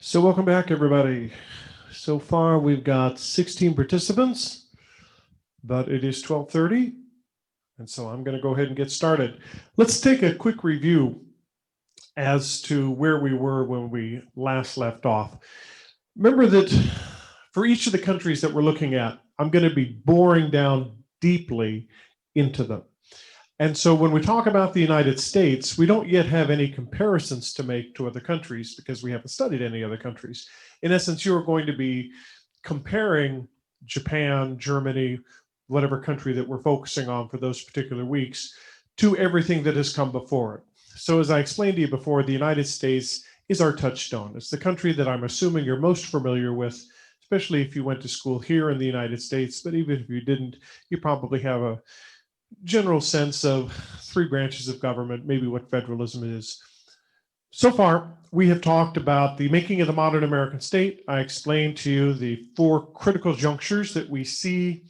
So welcome back, everybody. So far, we've got 16 participants, but it is 12:30, and so I'm going to go ahead and get started. Let's take a quick review as to where we were when we last left off. Remember that for each of the countries that we're looking at, I'm going to be boring down deeply into them. And so when we talk about the United States, we don't yet have any comparisons to make to other countries because we haven't studied any other countries. In essence, you're going to be comparing Japan, Germany, whatever country that we're focusing on for those particular weeks, to everything that has come before it. So as I explained to you before, the United States is our touchstone. It's the country that I'm assuming you're most familiar with, especially if you went to school here in the United States. But even if you didn't, you probably have a general sense of three branches of government, maybe what federalism is. So far, we have talked about the making of the modern American state. I explained to you the four critical junctures that we see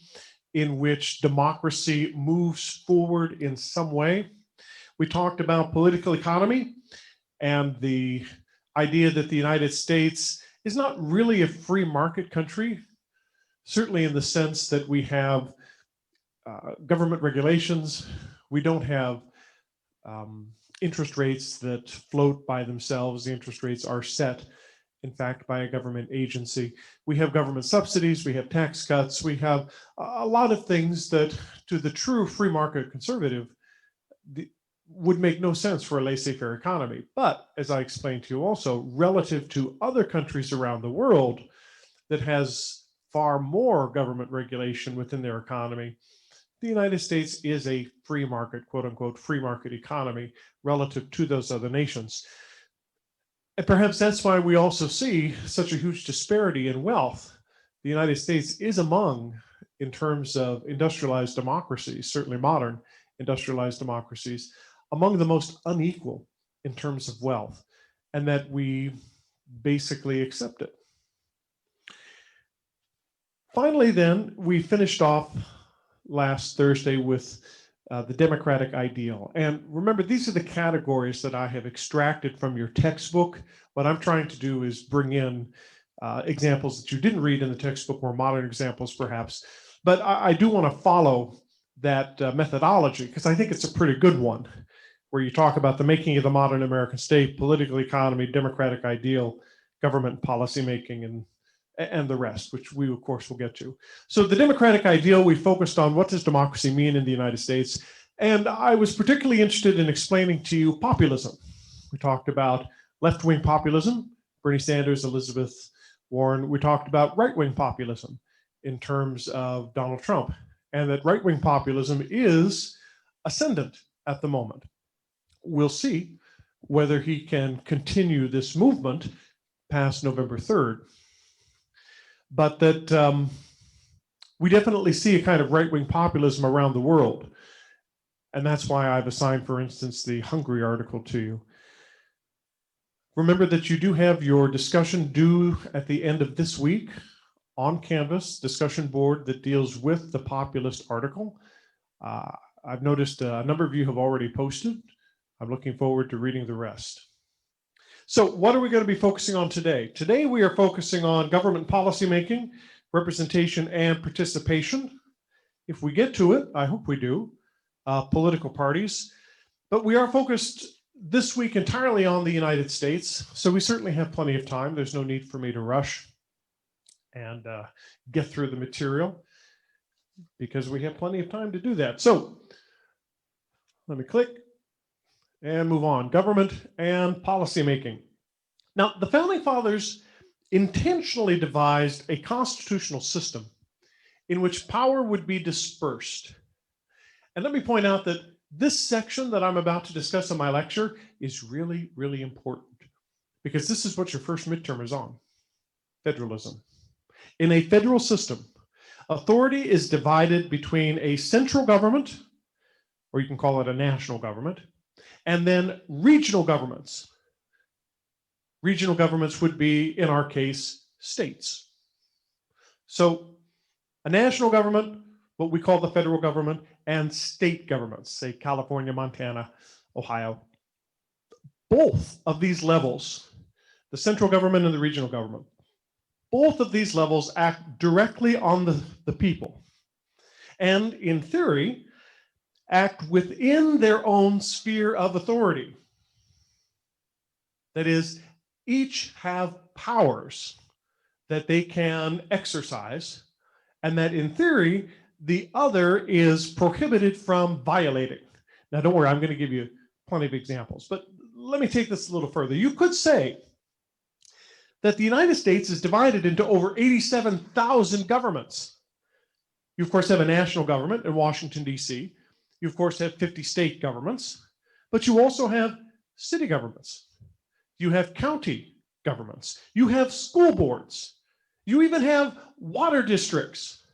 in which democracy moves forward in some way. We talked about political economy and the idea that the United States is not really a free market country, certainly in the sense that we have government regulations. We don't have interest rates that float by themselves. The interest rates are set, in fact, by a government agency. We have government subsidies, we have tax cuts, we have a lot of things that to the true free market conservative would make no sense for a laissez-faire economy. But as I explained to you also, relative to other countries around the world that has far more government regulation within their economy, the United States is a free market, quote unquote, free market economy relative to those other nations. And perhaps that's why we also see such a huge disparity in wealth. The United States is among, in terms of industrialized democracies, certainly modern industrialized democracies, among the most unequal in terms of wealth, and that we basically accept it. Finally, then, we finished off last Thursday with the democratic ideal. And remember, these are the categories that I have extracted from your textbook. What I'm trying to do is bring in examples that you didn't read in the textbook, more modern examples perhaps. But I do want to follow that methodology because I think it's a pretty good one, where you talk about the making of the modern American state, political economy, democratic ideal, government policymaking, and the rest, which we, of course, will get to. So the democratic ideal, we focused on what does democracy mean in the United States. And I was particularly interested in explaining to you populism. We talked about left-wing populism, Bernie Sanders, Elizabeth Warren. We talked about right-wing populism in terms of Donald Trump, and that right-wing populism is ascendant at the moment. We'll see whether he can continue this movement past November 3rd. But that we definitely see a kind of right-wing populism around the world. And that's why I've assigned, for instance, the Hungary article to you. Remember that you do have your discussion due at the end of this week on Canvas, discussion board that deals with the populist article. I've noticed a number of you have already posted. I'm looking forward to reading the rest. So what are we going to be focusing on today? Today we are focusing on government policymaking, representation, and participation. If we get to it, I hope we do, political parties. But we are focused this week entirely on the United States, so we certainly have plenty of time. There's no need for me to rush and get through the material because we have plenty of time to do that. So let me click and move on. Government and policymaking. Now, the Founding Fathers intentionally devised a constitutional system in which power would be dispersed. And let me point out that this section that I'm about to discuss in my lecture is really, really important because this is what your first midterm is on, federalism. In a federal system, authority is divided between a central government, or you can call it a national government, and then regional governments. Regional governments would be, in our case, states. So a national government, what we call the federal government, and state governments, say California, Montana, Ohio. Both of these levels the central government and the regional government. Both of these levels act directly on the people, and in theory, act within their own sphere of authority. That is, each have powers that they can exercise, and that in theory, the other is prohibited from violating. Now, don't worry, I'm going to give you plenty of examples, but let me take this a little further. You could say that the United States is divided into over 87,000 governments. You, of course, have a national government in Washington, D.C. You, of course, have 50 state governments, but you also have city governments. You have county governments. You have school boards. You even have water districts,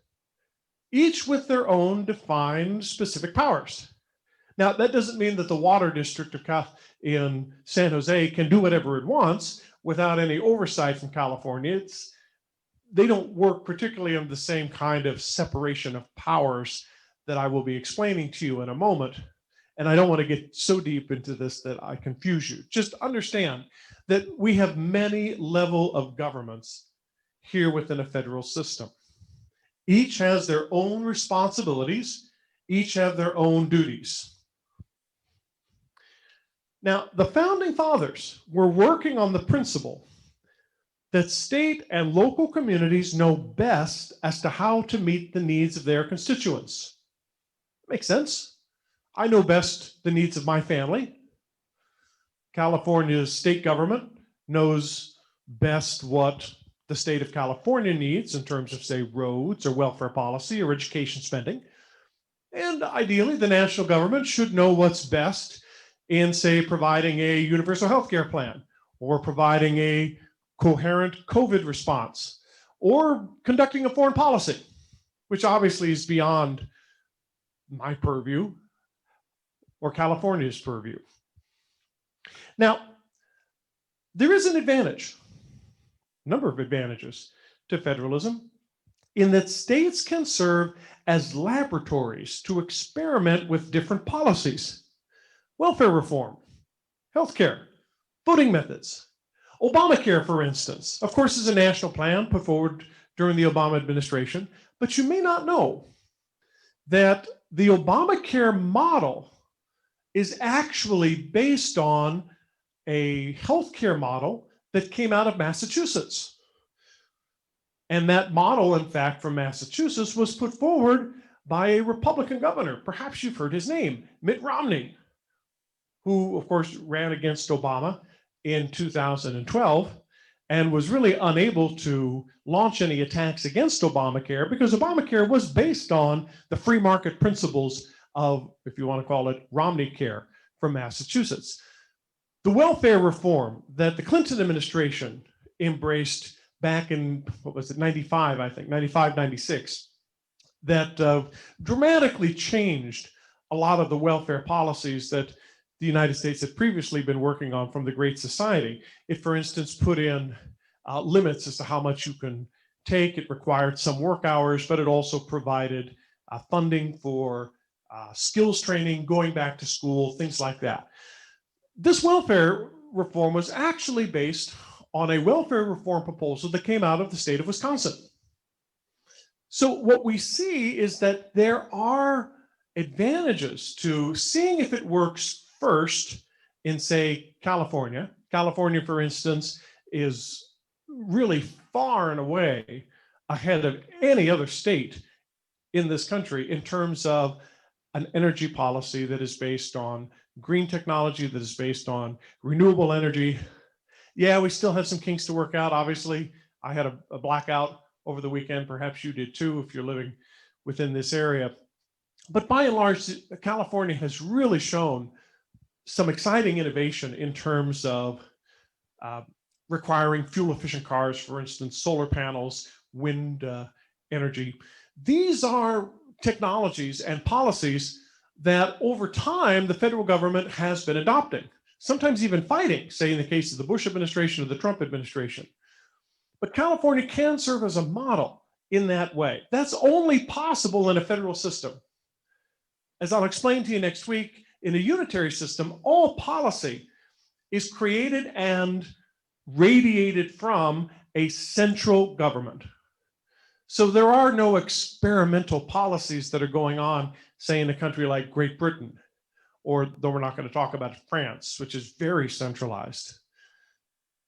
each with their own defined specific powers. Now, that doesn't mean that the water district in San Jose can do whatever it wants without any oversight from California. They don't work particularly on the same kind of separation of powers that I will be explaining to you in a moment. And I don't want to get so deep into this that I confuse you. Just understand that we have many levels of governments here within a federal system. Each has their own responsibilities. Each have their own duties. Now, the founding fathers were working on the principle that state and local communities know best as to how to meet the needs of their constituents. Makes sense. I know best the needs of my family. California's state government knows best what the state of California needs in terms of, say, roads or welfare policy or education spending. And ideally, the national government should know what's best in, say, providing a universal health care plan or providing a coherent COVID response or conducting a foreign policy, which obviously is beyond my purview or California's purview. Now, there is an advantage, a number of advantages to federalism, in that states can serve as laboratories to experiment with different policies. Welfare reform, healthcare, voting methods. Obamacare, for instance, of course, is a national plan put forward during the Obama administration, but you may not know that the Obamacare model is actually based on a healthcare model that came out of Massachusetts. And that model, in fact, from Massachusetts was put forward by a Republican governor. Perhaps you've heard his name, Mitt Romney, who, of course, ran against Obama in 2012 and was really unable to launch any attacks against Obamacare because Obamacare was based on the free market principles of, if you want to call it, Romney Care from Massachusetts. The welfare reform that the Clinton administration embraced back in, 95, I think, 95, 96, that dramatically changed a lot of the welfare policies that the United States had previously been working on from the Great Society. It, for instance, put in limits as to how much you can take. It required some work hours, but it also provided funding for skills training, going back to school, things like that. This welfare reform was actually based on a welfare reform proposal that came out of the state of Wisconsin. So what we see is that there are advantages to seeing if it works first in, say, California. California, for instance, is really far and away ahead of any other state in this country in terms of an energy policy that is based on green technology, that is based on renewable energy. Yeah, we still have some kinks to work out, obviously. I had a blackout over the weekend. Perhaps you did too if you're living within this area. But by and large, California has really shown some exciting innovation in terms of requiring fuel-efficient cars, for instance, solar panels, wind energy. These are technologies and policies that over time the federal government has been adopting, sometimes even fighting, say in the case of the Bush administration or the Trump administration. But California can serve as a model in that way. That's only possible in a federal system. As I'll explain to you next week, in a unitary system, all policy is created and radiated from a central government. So there are no experimental policies that are going on, say, in a country like Great Britain, or though we're not going to talk about France, which is very centralized,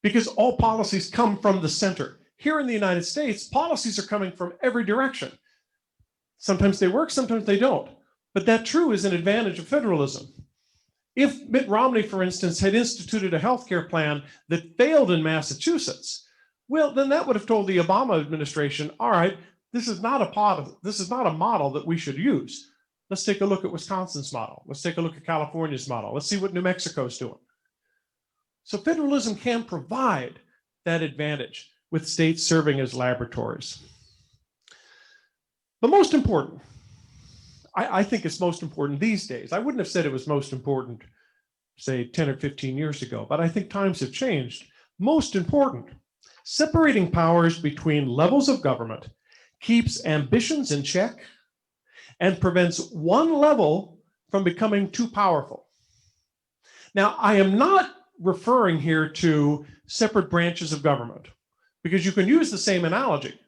because all policies come from the center. Here in the United States, policies are coming from every direction. Sometimes they work, sometimes they don't. But that true is an advantage of federalism. If Mitt Romney, for instance, had instituted a healthcare plan that failed in Massachusetts, well, then that would have told the Obama administration, all right, this is not a model that we should use. Let's take a look at Wisconsin's model. Let's take a look at California's model. Let's see what New Mexico's doing. So federalism can provide that advantage with states serving as laboratories. But most important, I think it's most important these days. I wouldn't have said it was most important, say, 10 or 15 years ago, but I think times have changed. Most important, separating powers between levels of government keeps ambitions in check and prevents one level from becoming too powerful. Now, I am not referring here to separate branches of government, because you can use the same analogy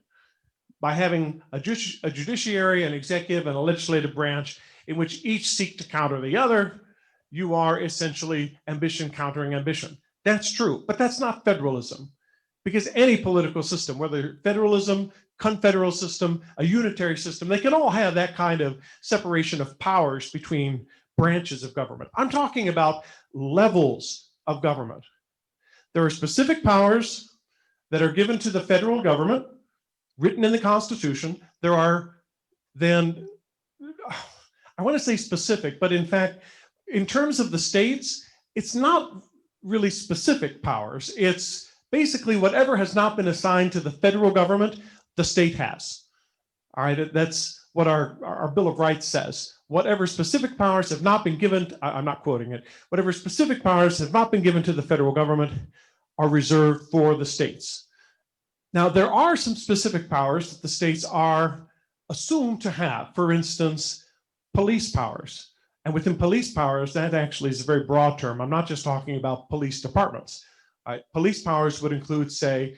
by having a judiciary, an executive, and a legislative branch in which each seek to counter the other. You are essentially ambition countering ambition. That's true, but that's not federalism, because any political system, whether federalism, confederal system, a unitary system, they can all have that kind of separation of powers between branches of government. I'm talking about levels of government. There are specific powers that are given to the federal government, written in the Constitution. There are then, I want to say specific, but in fact, in terms of the states, it's not really specific powers. It's basically whatever has not been assigned to the federal government, the state has. All right, that's what our Bill of Rights says. Whatever specific powers have not been given, I'm not quoting it, whatever specific powers have not been given to the federal government are reserved for the states. Now, there are some specific powers that the states are assumed to have. For instance, police powers. And within police powers, that actually is a very broad term. I'm not just talking about police departments. Police powers would include, say,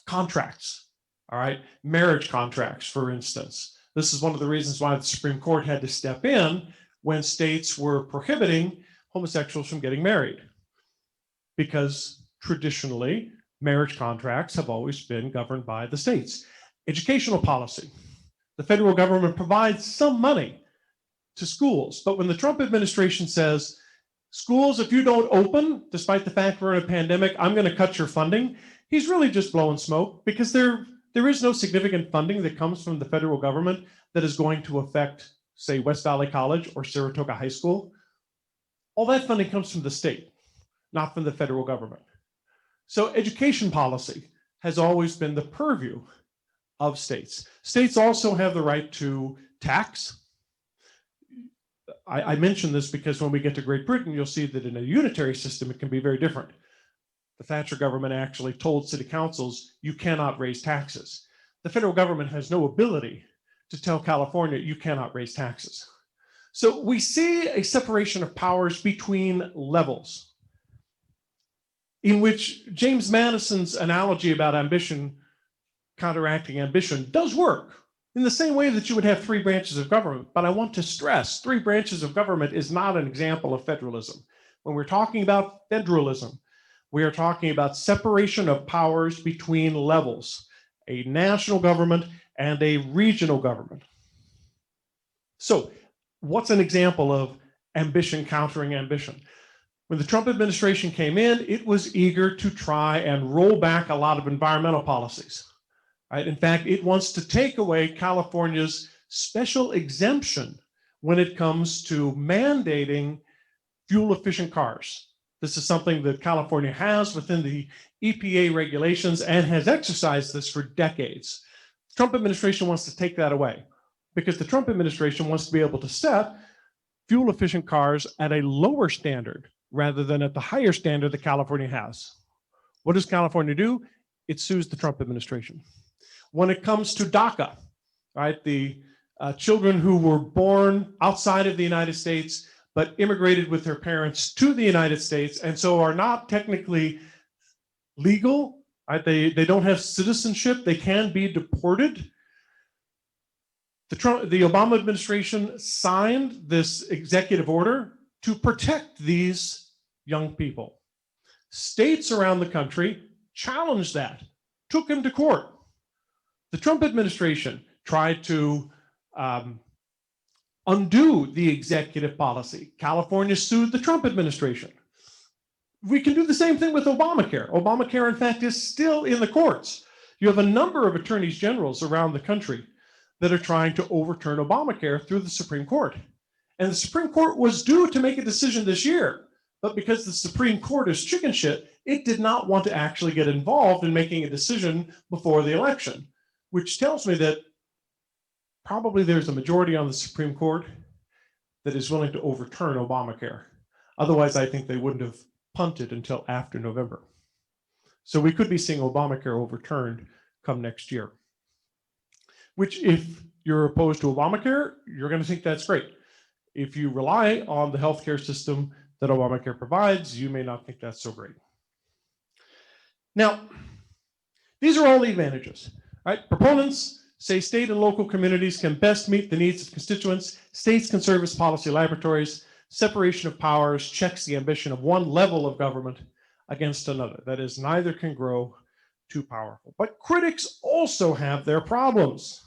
contracts, all right? Marriage contracts, for instance. This is one of the reasons why the Supreme Court had to step in when states were prohibiting homosexuals from getting married, because traditionally, marriage contracts have always been governed by the states. Educational policy. The federal government provides some money to schools, but when the Trump administration says, schools, if you don't open, despite the fact we're in a pandemic, I'm going to cut your funding, he's really just blowing smoke, because there is no significant funding that comes from the federal government that is going to affect, say, West Valley College or Saratoga High School. All that funding comes from the state, not from the federal government. So education policy has always been the purview of states. States also have the right to tax. I mention this because when we get to Great Britain, you'll see that in a unitary system, it can be very different. The Thatcher government actually told city councils, you cannot raise taxes. The federal government has no ability to tell California, you cannot raise taxes. So we see a separation of powers between levels, in which James Madison's analogy about ambition counteracting ambition does work in the same way that you would have three branches of government. But I want to stress, three branches of government is not an example of federalism. When we're talking about federalism, we are talking about separation of powers between levels, a national government and a regional government. So what's an example of ambition countering ambition? When the Trump administration came in, it was eager to try and roll back a lot of environmental policies. Right? In fact, it wants to take away California's special exemption when it comes to mandating fuel-efficient cars. This is something that California has within the EPA regulations and has exercised this for decades. The Trump administration wants to take that away because the Trump administration wants to be able to set fuel-efficient cars at a lower standard rather than at the higher standard that California has. What does California do? It sues the Trump administration. When it comes to DACA, right, the children who were born outside of the United States but immigrated with their parents to the United States and so are not technically legal, right? They don't have citizenship. They can be deported. The Obama administration signed this executive order to protect these young people. States around the country challenged that, took him to court. The Trump administration tried to undo the executive policy. California sued the Trump administration. We can do the same thing with Obamacare. Obamacare, in fact, is still in the courts. You have a number of attorneys generals around the country that are trying to overturn Obamacare through the Supreme Court. And the Supreme Court was due to make a decision this year, but because the Supreme Court is chicken shit, it did not want to actually get involved in making a decision before the election, which tells me that probably there's a majority on the Supreme Court that is willing to overturn Obamacare. Otherwise, I think they wouldn't have punted until after November. So we could be seeing Obamacare overturned come next year, which if you're opposed to Obamacare, you're going to think that's great. If you rely on the healthcare system that Obamacare provides, you may not think that's so great. Now, these are all the advantages, right? Proponents say state and local communities can best meet the needs of constituents. States can serve as policy laboratories. Separation of powers checks the ambition of one level of government against another. That is, neither can grow too powerful. But critics also have their problems.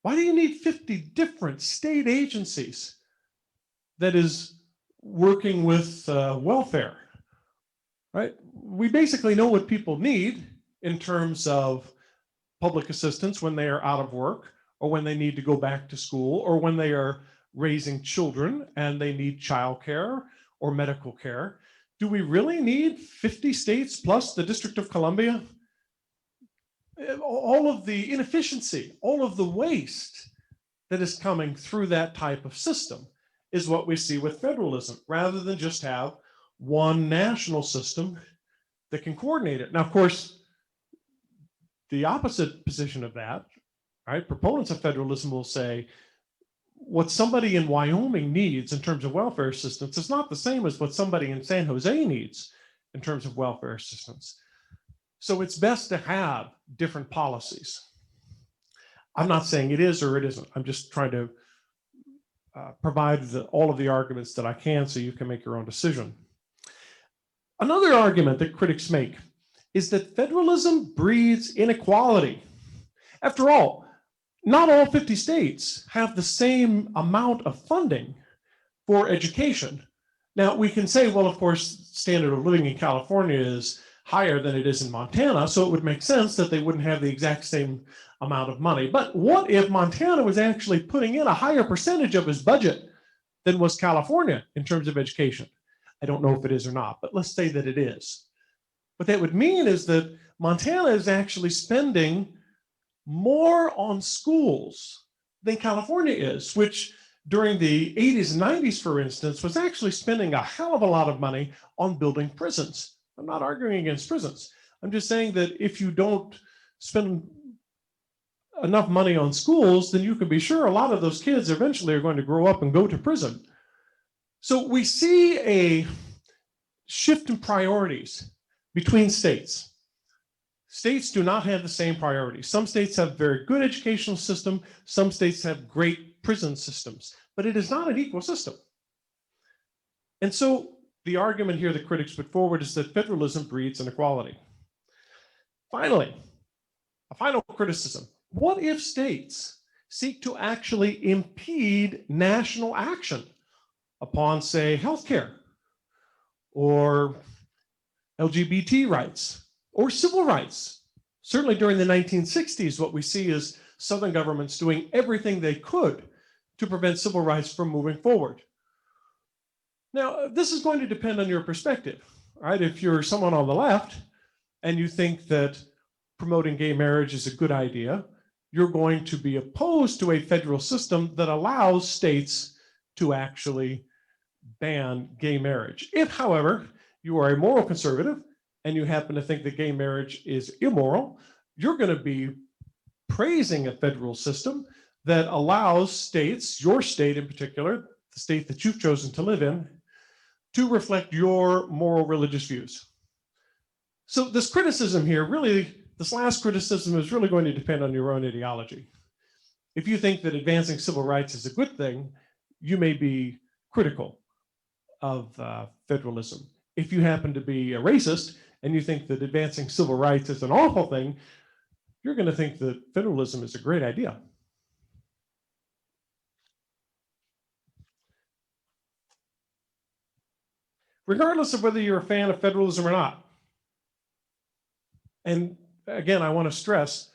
Why do you need 50 different state agencies that is working with welfare, right? We basically know what people need in terms of public assistance when they are out of work, or when they need to go back to school, or when they are raising children and they need childcare or medical care. Do we really need 50 states plus the District of Columbia? All of the inefficiency, all of the waste that is coming through that type of system is what we see with federalism, rather than just have one national system that can coordinate it. Now, of course, the opposite position of that, right? Proponents of federalism will say, what somebody in Wyoming needs in terms of welfare assistance is not the same as what somebody in San Jose needs in terms of welfare assistance. So it's best to have different policies. I'm not saying it is or it isn't. I'm just trying to provide all of the arguments that I can so you can make your own decision. Another argument that critics make is that federalism breeds inequality. After all, not all 50 states have the same amount of funding for education. Now, we can say, well, of course, standard of living in California is higher than it is in Montana, so it would make sense that they wouldn't have the exact same amount of money. But what if Montana was actually putting in a higher percentage of his budget than was California in terms of education? I don't know if it is or not, but let's say that it is. What that would mean is that Montana is actually spending more on schools than California is, which during the 80s and 90s, for instance, was actually spending a hell of a lot of money on building prisons. I'm not arguing against prisons. I'm just saying that if you don't spend enough money on schools, then you can be sure a lot of those kids eventually are going to grow up and go to prison. So we see a shift in priorities between states. States do not have the same priorities. Some states have very good educational system. Some states have great prison systems, but it is not an equal system. And so the argument here that critics put forward is that federalism breeds inequality. Finally, a final criticism. What if states seek to actually impede national action upon, say, healthcare or LGBT rights or civil rights? Certainly during the 1960s, what we see is Southern governments doing everything they could to prevent civil rights from moving forward. Now, this is going to depend on your perspective, right? If you're someone on the left and you think that promoting gay marriage is a good idea, you're going to be opposed to a federal system that allows states to actually ban gay marriage. If, however, you are a moral conservative and you happen to think that gay marriage is immoral, you're going to be praising a federal system that allows states, your state in particular, the state that you've chosen to live in, to reflect your moral religious views. So this criticism here, really, this last criticism is really going to depend on your own ideology. If you think that advancing civil rights is a good thing, you may be critical of federalism. If you happen to be a racist and you think that advancing civil rights is an awful thing, you're going to think that federalism is a great idea. Regardless of whether you're a fan of federalism or not. And again, I want to stress,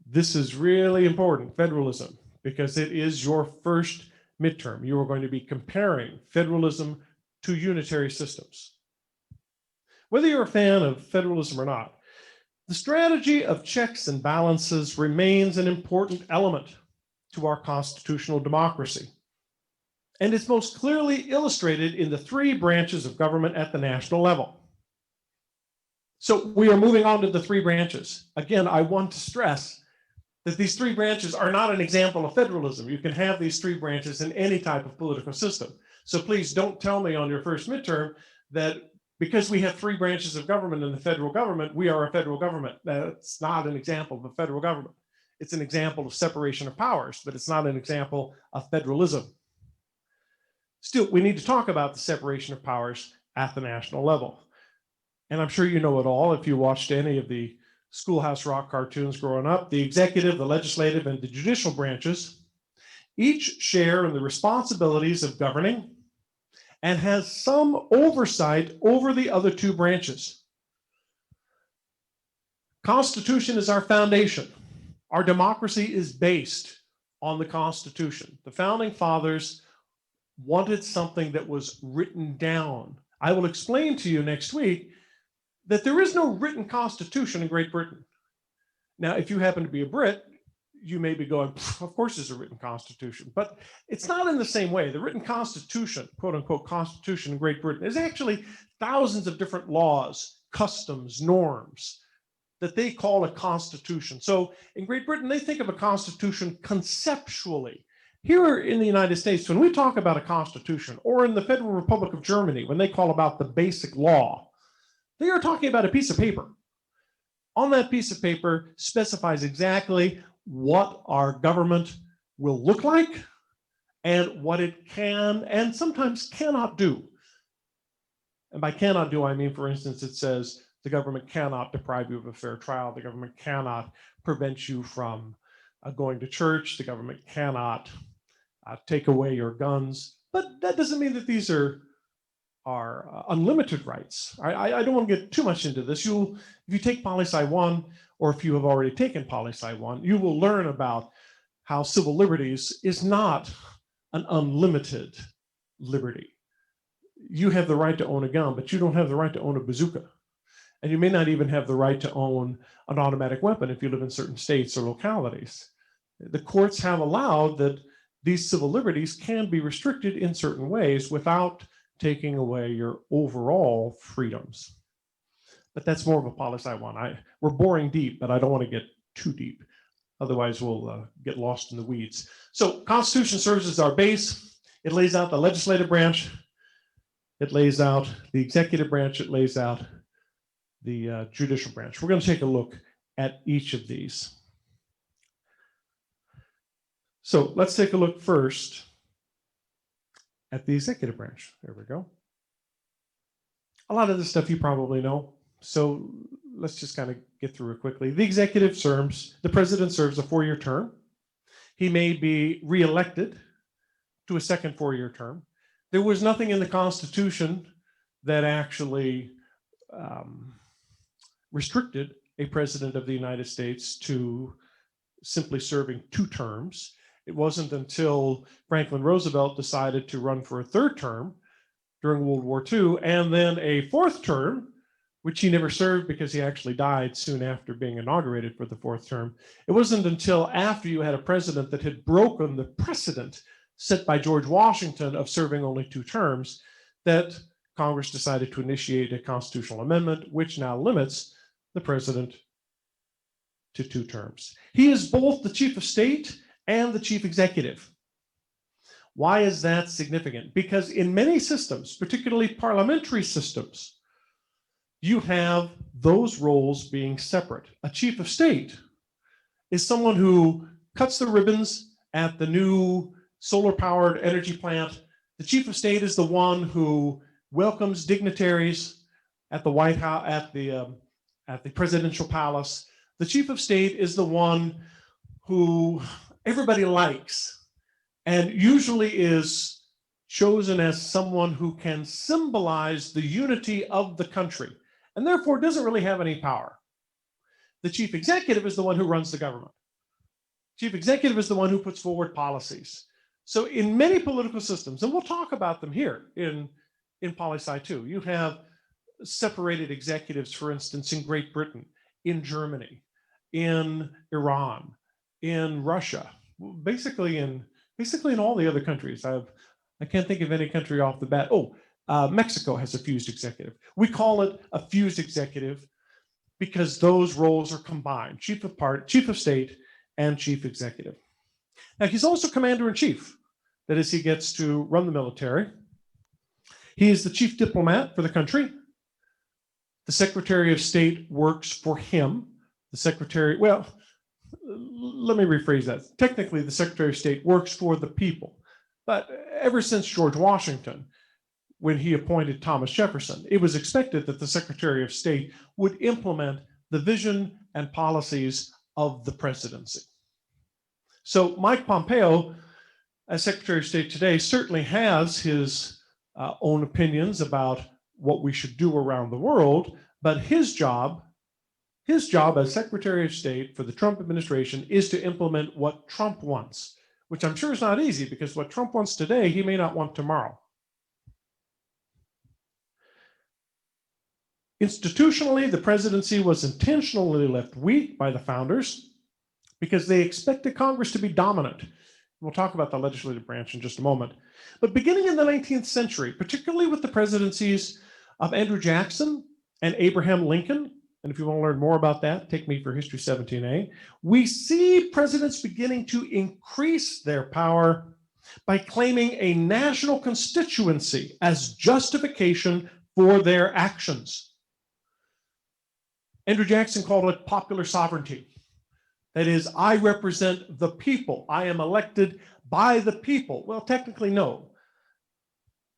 this is really important, federalism, because it is your first midterm. You are going to be comparing federalism to unitary systems. Whether you're a fan of federalism or not, the strategy of checks and balances remains an important element to our constitutional democracy. And it's most clearly illustrated in the three branches of government at the national level. So we are moving on to the three branches. Again, I want to stress that these three branches are not an example of federalism. You can have these three branches in any type of political system. So please don't tell me on your first midterm that because we have three branches of government in the federal government, we are a federal government. That's not an example of a federal government. It's an example of separation of powers, but it's not an example of federalism. Still, we need to talk about the separation of powers at the national level. And I'm sure you know it all if you watched any of the Schoolhouse Rock cartoons growing up. The executive, the legislative, and the judicial branches each share in the responsibilities of governing and has some oversight over the other two branches. Constitution is our foundation. Our democracy is based on the Constitution. The founding fathers wanted something that was written down. I will explain to you next week that there is no written constitution in Great Britain. Now, if you happen to be a Brit, you may be going, of course there's a written constitution, but it's not in the same way. The written constitution, quote unquote, constitution in Great Britain is actually thousands of different laws, customs, norms that they call a constitution. So in Great Britain, they think of a constitution conceptually. Here in the United States, when we talk about a constitution, or in the Federal Republic of Germany, when they call about the basic law, they are talking about a piece of paper. On that piece of paper specifies exactly what our government will look like and what it can and sometimes cannot do. And by cannot do, I mean, for instance, it says the government cannot deprive you of a fair trial. The government cannot prevent you from going to church. The government cannot take away your guns. But that doesn't mean that these are unlimited rights. I don't want to get too much into this. If you take Poli-Sci 1, or if you have already taken Poli-Sci 1, you will learn about how civil liberties is not an unlimited liberty. You have the right to own a gun, but you don't have the right to own a bazooka. And you may not even have the right to own an automatic weapon if you live in certain states or localities. The courts have allowed that these civil liberties can be restricted in certain ways without taking away your overall freedoms. But that's more of a Poli-Sci 1. We're boring deep, but I don't want to get too deep. Otherwise, we'll get lost in the weeds. So Constitution serves as our base. It lays out the legislative branch. It lays out the executive branch. It lays out the judicial branch. We're going to take a look at each of these. So let's take a look first at the executive branch. There we go. A lot of this stuff you probably know. So let's just kind of get through it quickly. The executive serves, the president serves a 4-year term. He may be reelected to a second 4-year term. There was nothing in the Constitution that actually restricted a president of the United States to simply serving 2 terms. It wasn't until Franklin Roosevelt decided to run for a 3rd term during World War II, and then a 4th term, which he never served because he actually died soon after being inaugurated for the 4th term. It wasn't until after you had a president that had broken the precedent set by George Washington of serving only 2 terms that Congress decided to initiate a constitutional amendment, which now limits the president to 2 terms. He is both the chief of state and the chief executive. Why is that significant? Because in many systems, particularly parliamentary systems, you have those roles being separate. A chief of state is someone who cuts the ribbons at the new solar-powered energy plant. The chief of state is the one who welcomes dignitaries at the White House, at the presidential palace. The chief of state is the one who everybody likes and usually is chosen as someone who can symbolize the unity of the country and therefore doesn't really have any power. The chief executive is the one who runs the government. Chief executive is the one who puts forward policies. So in many political systems, and we'll talk about them here in poli-sci too, you have separated executives, for instance, in Great Britain, in Germany, in Iran, in Russia, basically in all the other countries. I can't think of any country off the bat. Mexico has a fused executive. We call it a fused executive because those roles are combined: chief of state and chief executive. Now, he's also commander-in-chief. That is, he gets to run the military. He is the chief diplomat for the country. The Secretary of State works for him. Let me rephrase that. Technically, the Secretary of State works for the people. But ever since George Washington, when he appointed Thomas Jefferson, it was expected that the Secretary of State would implement the vision and policies of the presidency. So Mike Pompeo, as Secretary of State today, certainly has his own opinions about what we should do around the world, but his job as Secretary of State for the Trump administration is to implement what Trump wants, which I'm sure is not easy, because what Trump wants today, he may not want tomorrow. Institutionally, the presidency was intentionally left weak by the founders because they expected Congress to be dominant. We'll talk about the legislative branch in just a moment. But beginning in the 19th century, particularly with the presidencies of Andrew Jackson and Abraham Lincoln, and if you want to learn more about that, take me for History 17A, we see presidents beginning to increase their power by claiming a national constituency as justification for their actions. Andrew Jackson called it popular sovereignty. That is, I represent the people. I am elected by the people. Well, technically, no.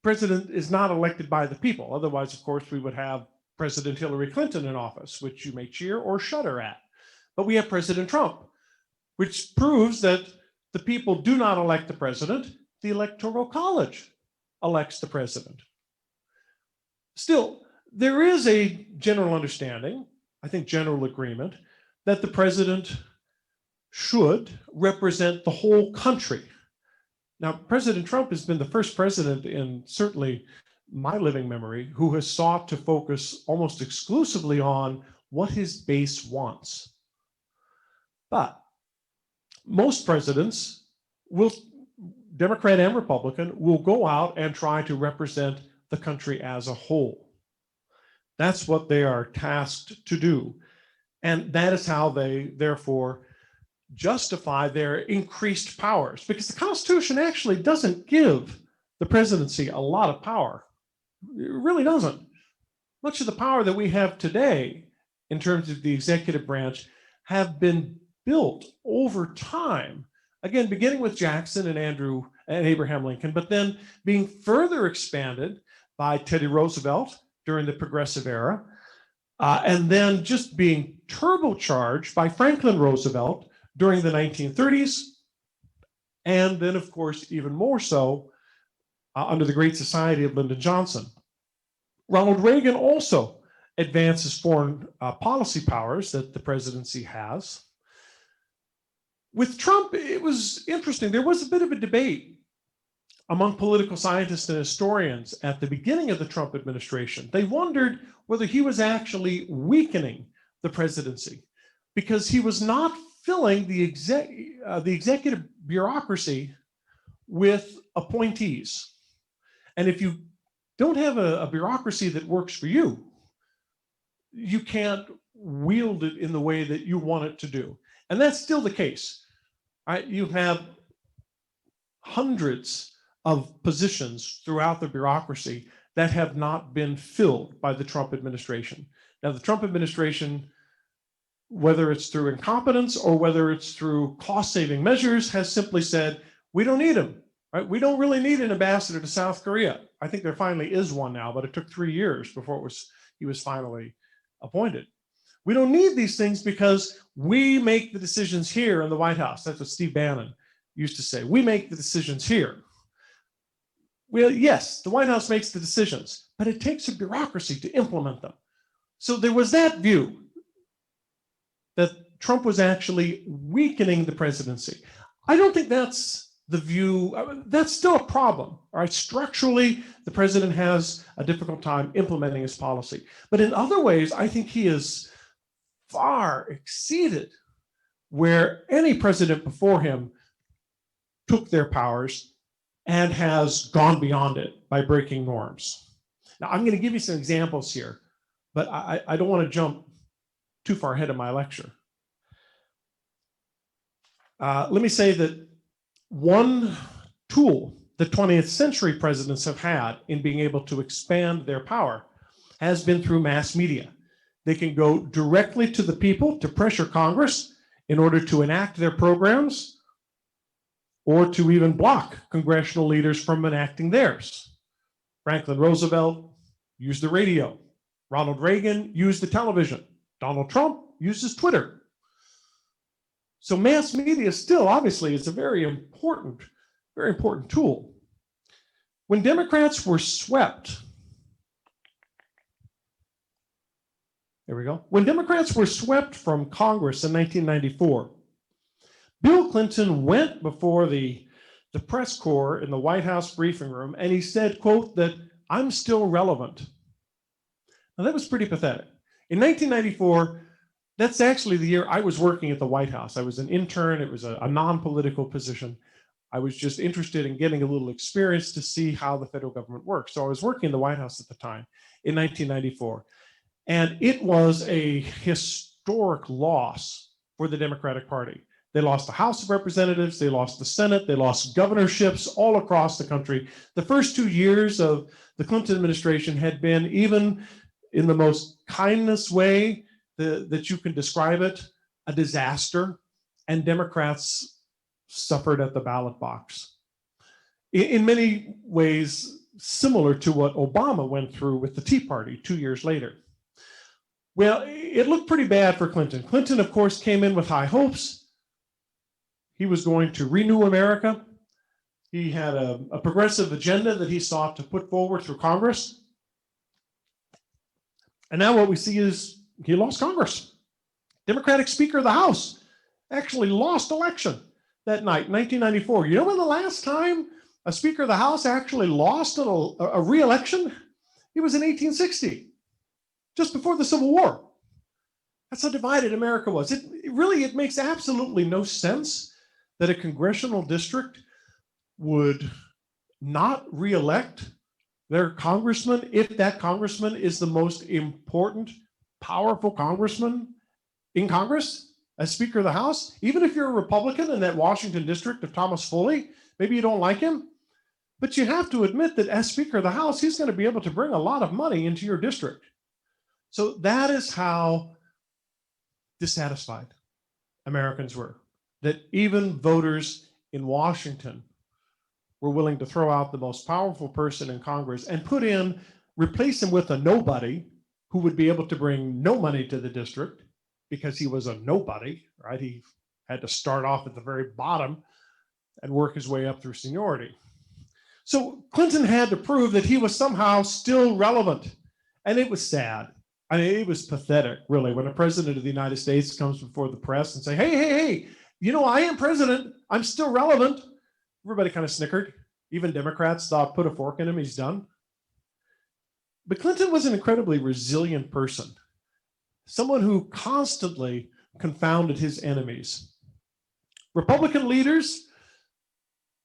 President is not elected by the people. Otherwise, of course, we would have President Hillary Clinton in office, which you may cheer or shudder at. But we have President Trump, which proves that the people do not elect the president. The Electoral College elects the president. Still, there is a general understanding, I think general agreement, that the president should represent the whole country. Now, President Trump has been the first president in certainly my living memory who has sought to focus almost exclusively on what his base wants. But most presidents will, Democrat and Republican, will go out and try to represent the country as a whole. That's what they are tasked to do. And that is how they, therefore, justify their increased powers, because the Constitution actually doesn't give the presidency a lot of power. It really doesn't. Much of the power that we have today in terms of the executive branch have been built over time, again, beginning with Jackson and Abraham Lincoln, but then being further expanded by Teddy Roosevelt during the Progressive Era, and then just being turbocharged by Franklin Roosevelt during the 1930s, and then, of course, even more so under the Great Society of Lyndon Johnson. Ronald Reagan also advances foreign policy powers that the presidency has. With Trump, it was interesting. There was a bit of a debate among political scientists and historians at the beginning of the Trump administration. They wondered whether he was actually weakening the presidency because he was not filling the executive bureaucracy with appointees. And if you don't have a bureaucracy that works for you, you can't wield it in the way that you want it to do. And that's still the case. Right? You have hundreds of positions throughout the bureaucracy that have not been filled by the Trump administration. Now, the Trump administration, whether it's through incompetence or whether it's through cost-saving measures, has simply said, we don't need him, right? We don't really need an ambassador to South Korea. I think there finally is one now, but it took 3 years before he was finally appointed. We don't need these things because we make the decisions here in the White House. That's what Steve Bannon used to say. We make the decisions here. Well, yes, the White House makes the decisions, but it takes a bureaucracy to implement them. So there was that view that Trump was actually weakening the presidency. I don't think that's the view. That's still a problem. All right, structurally, the president has a difficult time implementing his policy. But in other ways, I think he has far exceeded where any president before him took their powers and has gone beyond it by breaking norms. Now, I'm going to give you some examples here, but I don't want to jump too far ahead of my lecture. Let me say that one tool the 20th century presidents have had in being able to expand their power has been through mass media. They can go directly to the people to pressure Congress in order to enact their programs or to even block congressional leaders from enacting theirs. Franklin Roosevelt used the radio. Ronald Reagan used the television. Donald Trump uses Twitter. So mass media still obviously is a very important tool. When Democrats were swept, when Democrats were swept from Congress in 1994, Bill Clinton went before the press corps in the White House briefing room, and he said, quote, that I'm still relevant. Now that was pretty pathetic. In 1994, that's actually the year I was working at the White House. I was an intern. It was a non-political position. I was just interested in getting a little experience to see how the federal government works. So I was working in the White House at the time in 1994. And it was a historic loss for the Democratic Party. They lost the House of Representatives, they lost the Senate, they lost governorships all across the country. The first 2 years of the Clinton administration had been, even in the most kindness way that you can describe it, a disaster, and Democrats suffered at the ballot box. In many ways, similar to what Obama went through with the Tea Party 2 years later. Well, it looked pretty bad for Clinton. Clinton, of course, came in with high hopes. He was going to renew America. He had a progressive agenda that he sought to put forward through Congress. And now what we see is he lost Congress. Democratic Speaker of the House actually lost election that night, 1994. You know when the last time a Speaker of the House actually lost a re-election? It was in 1860, just before the Civil War. That's how divided America was. It makes absolutely no sense that a congressional district would not re-elect their congressman if that congressman is the most important, powerful congressman in Congress as Speaker of the House. Even if you're a Republican in that Washington district of Thomas Foley, maybe you don't like him, but you have to admit that as Speaker of the House, he's going to be able to bring a lot of money into your district. So that is how dissatisfied Americans were, that even voters in Washington were willing to throw out the most powerful person in Congress and replace him with a nobody who would be able to bring no money to the district because he was a nobody, right? He had to start off at the very bottom and work his way up through seniority. So Clinton had to prove that he was somehow still relevant. And it was sad. I mean, it was pathetic, really, when a president of the United States comes before the press and say, hey, you know, I am president. I'm still relevant. Everybody kind of snickered. Even Democrats thought, put a fork in him, he's done. But Clinton was an incredibly resilient person, someone who constantly confounded his enemies. Republican leaders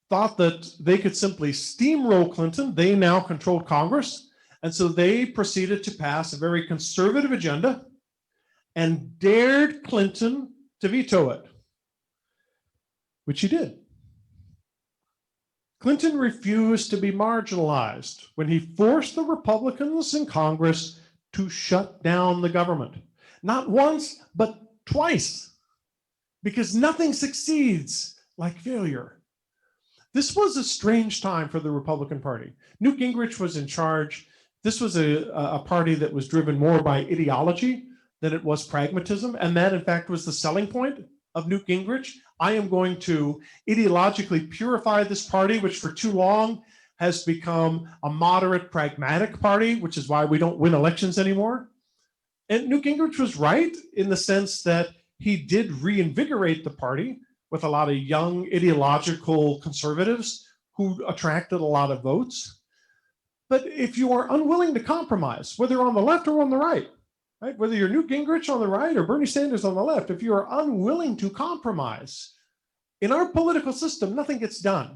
thought that they could simply steamroll Clinton. They now controlled Congress. And so they proceeded to pass a very conservative agenda and dared Clinton to veto it, which he did. Clinton refused to be marginalized when he forced the Republicans in Congress to shut down the government. Not once, but twice, because nothing succeeds like failure. This was a strange time for the Republican Party. Newt Gingrich was in charge. This was a party that was driven more by ideology than it was pragmatism. And that, in fact, was the selling point of Newt Gingrich. I am going to ideologically purify this party, which for too long has become a moderate, pragmatic party, which is why we don't win elections anymore. And Newt Gingrich was right in the sense that he did reinvigorate the party with a lot of young ideological conservatives who attracted a lot of votes. But if you are unwilling to compromise, whether on the left or on the right, whether you're Newt Gingrich on the right or Bernie Sanders on the left, if you are unwilling to compromise, in our political system, nothing gets done.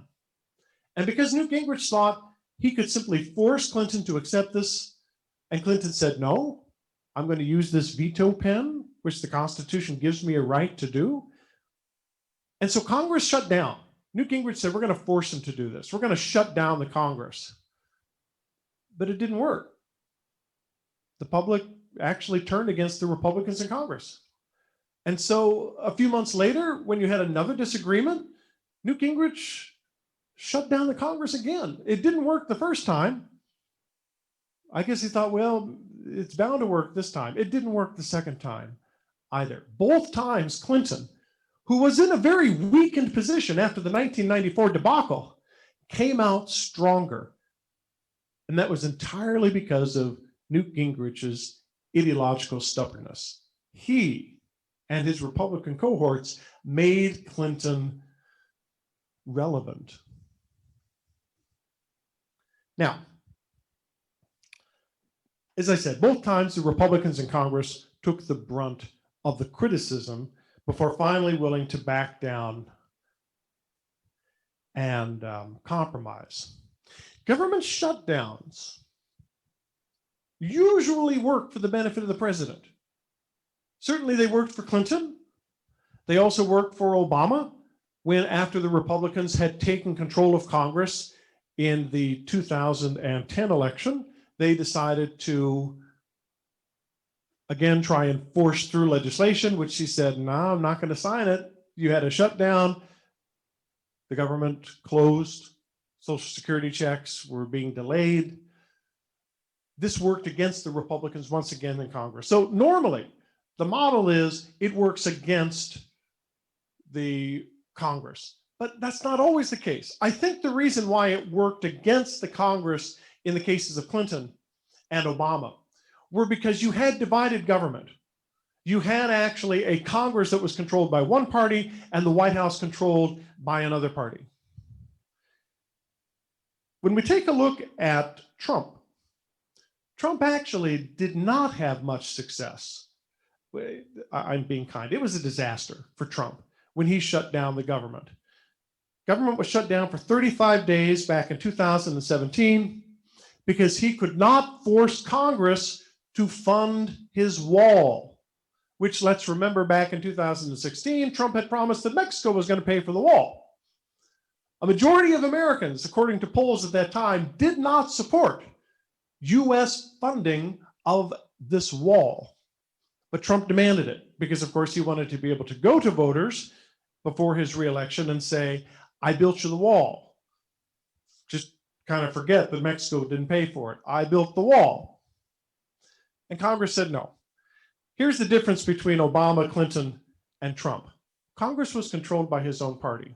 And because Newt Gingrich thought he could simply force Clinton to accept this, and Clinton said, no, I'm going to use this veto pen, which the Constitution gives me a right to do. And so Congress shut down. Newt Gingrich said, we're going to force him to do this. We're going to shut down the Congress. But it didn't work. The public actually turned against the Republicans in Congress. And so a few months later, when you had another disagreement, Newt Gingrich shut down the Congress again. It didn't work the first time. I guess he thought, well, it's bound to work this time. It didn't work the second time either. Both times, Clinton, who was in a very weakened position after the 1994 debacle, came out stronger. And that was entirely because of Newt Gingrich's ideological stubbornness. He and his Republican cohorts made Clinton relevant. Now, as I said, both times the Republicans in Congress took the brunt of the criticism before finally willing to back down and compromise. Government shutdowns usually work for the benefit of the president. Certainly they worked for Clinton. They also worked for Obama when, after the Republicans had taken control of Congress in the 2010 election, they decided to again try and force through legislation, which he said, no, I'm not going to sign it. You had a shutdown. The government closed. Social Security checks were being delayed. This worked against the Republicans once again in Congress. So normally, the model is it works against the Congress. But that's not always the case. I think the reason why it worked against the Congress in the cases of Clinton and Obama were because you had divided government. You had actually a Congress that was controlled by one party and the White House controlled by another party. When we take a look at Trump, Trump actually did not have much success. I'm being kind. It was a disaster for Trump when he shut down the government. Government was shut down for 35 days back in 2017 because he could not force Congress to fund his wall, which, let's remember, back in 2016, Trump had promised that Mexico was going to pay for the wall. A majority of Americans, according to polls at that time, did not support US funding of this wall. But Trump demanded it because, of course, he wanted to be able to go to voters before his reelection and say, I built you the wall. Just kind of forget that Mexico didn't pay for it. I built the wall. And Congress said no. Here's the difference between Obama, Clinton, and Trump. Congress was controlled by his own party.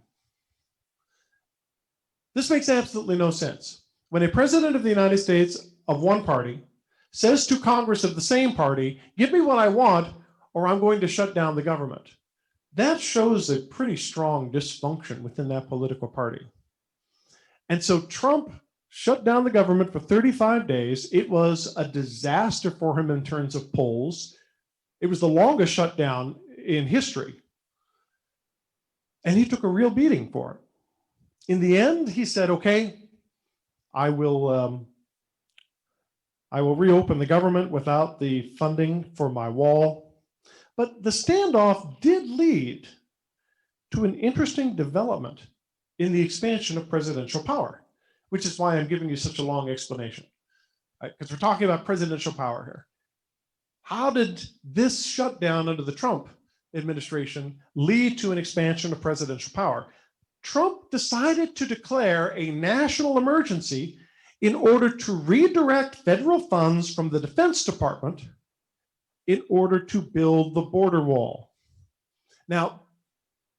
This makes absolutely no sense. When a president of the United States of one party says to Congress of the same party, give me what I want, or I'm going to shut down the government. That shows a pretty strong dysfunction within that political party. And so Trump shut down the government for 35 days. It was a disaster for him in terms of polls. It was the longest shutdown in history. And he took a real beating for it. In the end, he said, okay, I will reopen the government without the funding for my wall. But the standoff did lead to an interesting development in the expansion of presidential power, which is why I'm giving you such a long explanation, right? Because we're talking about presidential power here. How did this shutdown under the Trump administration lead to an expansion of presidential power? Trump decided to declare a national emergency in order to redirect federal funds from the Defense Department in order to build the border wall. Now,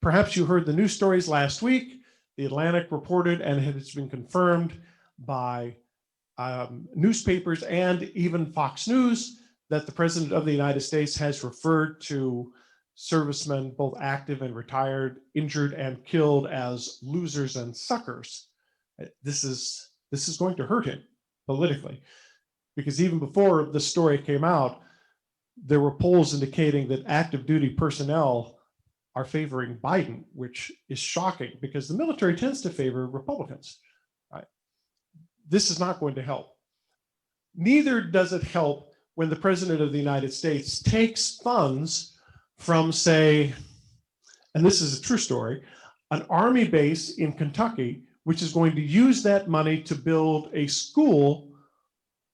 perhaps you heard the news stories last week. The Atlantic reported, and it's been confirmed by newspapers and even Fox News, that the President of the United States has referred to servicemen, both active and retired, injured and killed, as losers and suckers. This is going to hurt him politically, because even before the story came out, there were polls indicating that active duty personnel are favoring Biden, which is shocking because the military tends to favor Republicans. Right? This is not going to help. Neither does it help when the President of the United States takes funds from, say, and this is a true story, an Army base in Kentucky, which is going to use that money to build a school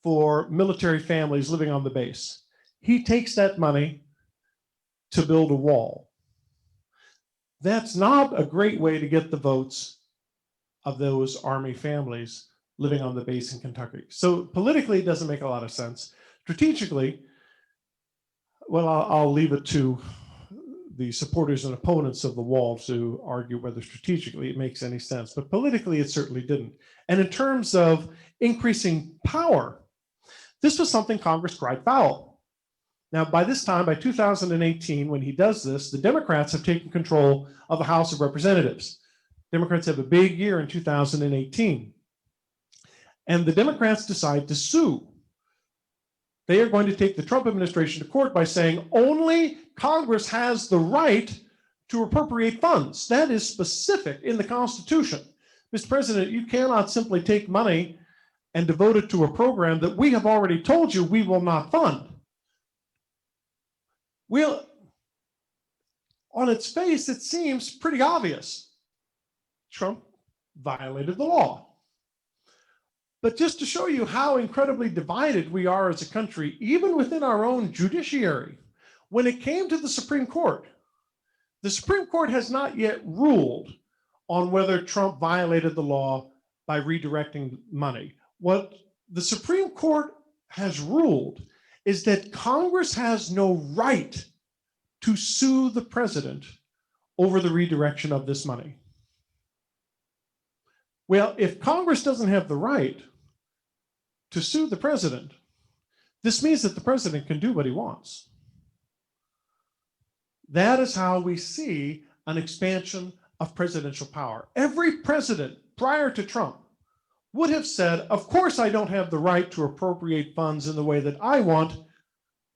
for military families living on the base. He takes that money to build a wall. That's not a great way to get the votes of those Army families living on the base in Kentucky. So politically, it doesn't make a lot of sense. Strategically, well, I'll leave it to the supporters and opponents of the wall to argue whether strategically it makes any sense, but politically it certainly didn't. And in terms of increasing power, this was something Congress cried foul. Now, by this time, by 2018, when he does this, the Democrats have taken control of the House of Representatives. Democrats have a big year in 2018. And the Democrats decide to sue. They are going to take the Trump administration to court by saying only Congress has the right to appropriate funds. That is specific in the Constitution. Mr. President, you cannot simply take money and devote it to a program that we have already told you we will not fund. On its face, it seems pretty obvious. Trump violated the law. But just to show you how incredibly divided we are as a country, even within our own judiciary, when it came to the Supreme Court has not yet ruled on whether Trump violated the law by redirecting money. What the Supreme Court has ruled is that Congress has no right to sue the president over the redirection of this money. Well, if Congress doesn't have the right to sue the president, this means that the president can do what he wants. That is how we see an expansion of presidential power. Every president prior to Trump would have said, of course I don't have the right to appropriate funds in the way that I want,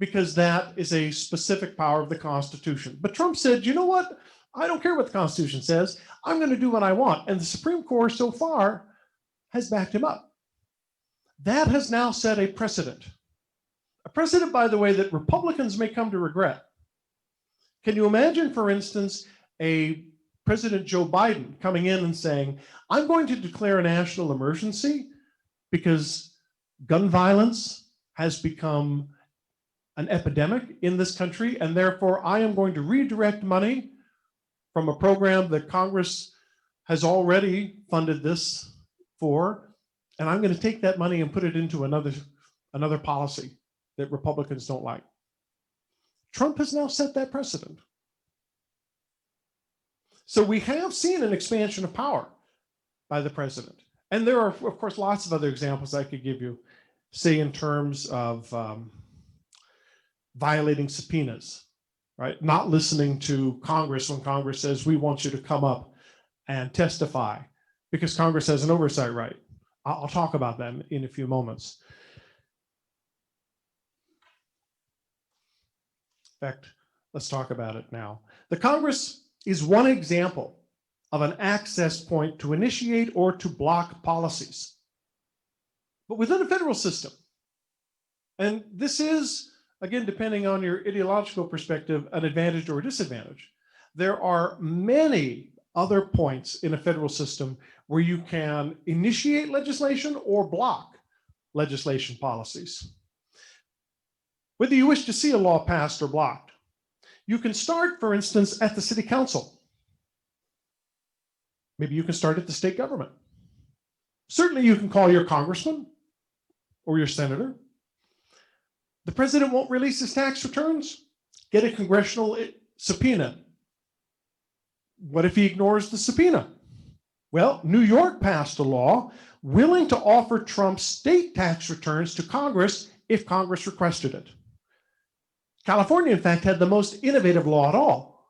because that is a specific power of the Constitution. But Trump said, you know what? I don't care what the Constitution says. I'm going to do what I want. And the Supreme Court so far has backed him up. That has now set a precedent. A precedent, by the way, that Republicans may come to regret. Can you imagine, for instance, a President Joe Biden coming in and saying, I'm going to declare a national emergency because gun violence has become an epidemic in this country, and therefore I am going to redirect money from a program that Congress has already funded this for, and I'm going to take that money and put it into another policy that Republicans don't like. Trump has now set that precedent. So we have seen an expansion of power by the president. And there are, of course, lots of other examples I could give you, say in terms of violating subpoenas, right? Not listening to Congress when Congress says, we want you to come up and testify, because Congress has an oversight right. I'll talk about that in a few moments. In fact, let's talk about it now. The Congress is one example of an access point to initiate or to block policies. But within a federal system, and this is, again, depending on your ideological perspective, an advantage or a disadvantage, there are many other points in a federal system where you can initiate legislation or block legislation policies. Whether you wish to see a law passed or blocked, you can start, for instance, at the city council. Maybe you can start at the state government. Certainly you can call your congressman or your senator. The president won't release his tax returns. Get a congressional subpoena. What if he ignores the subpoena? Well, New York passed a law willing to offer Trump's state tax returns to Congress if Congress requested it. California, in fact, had the most innovative law at all.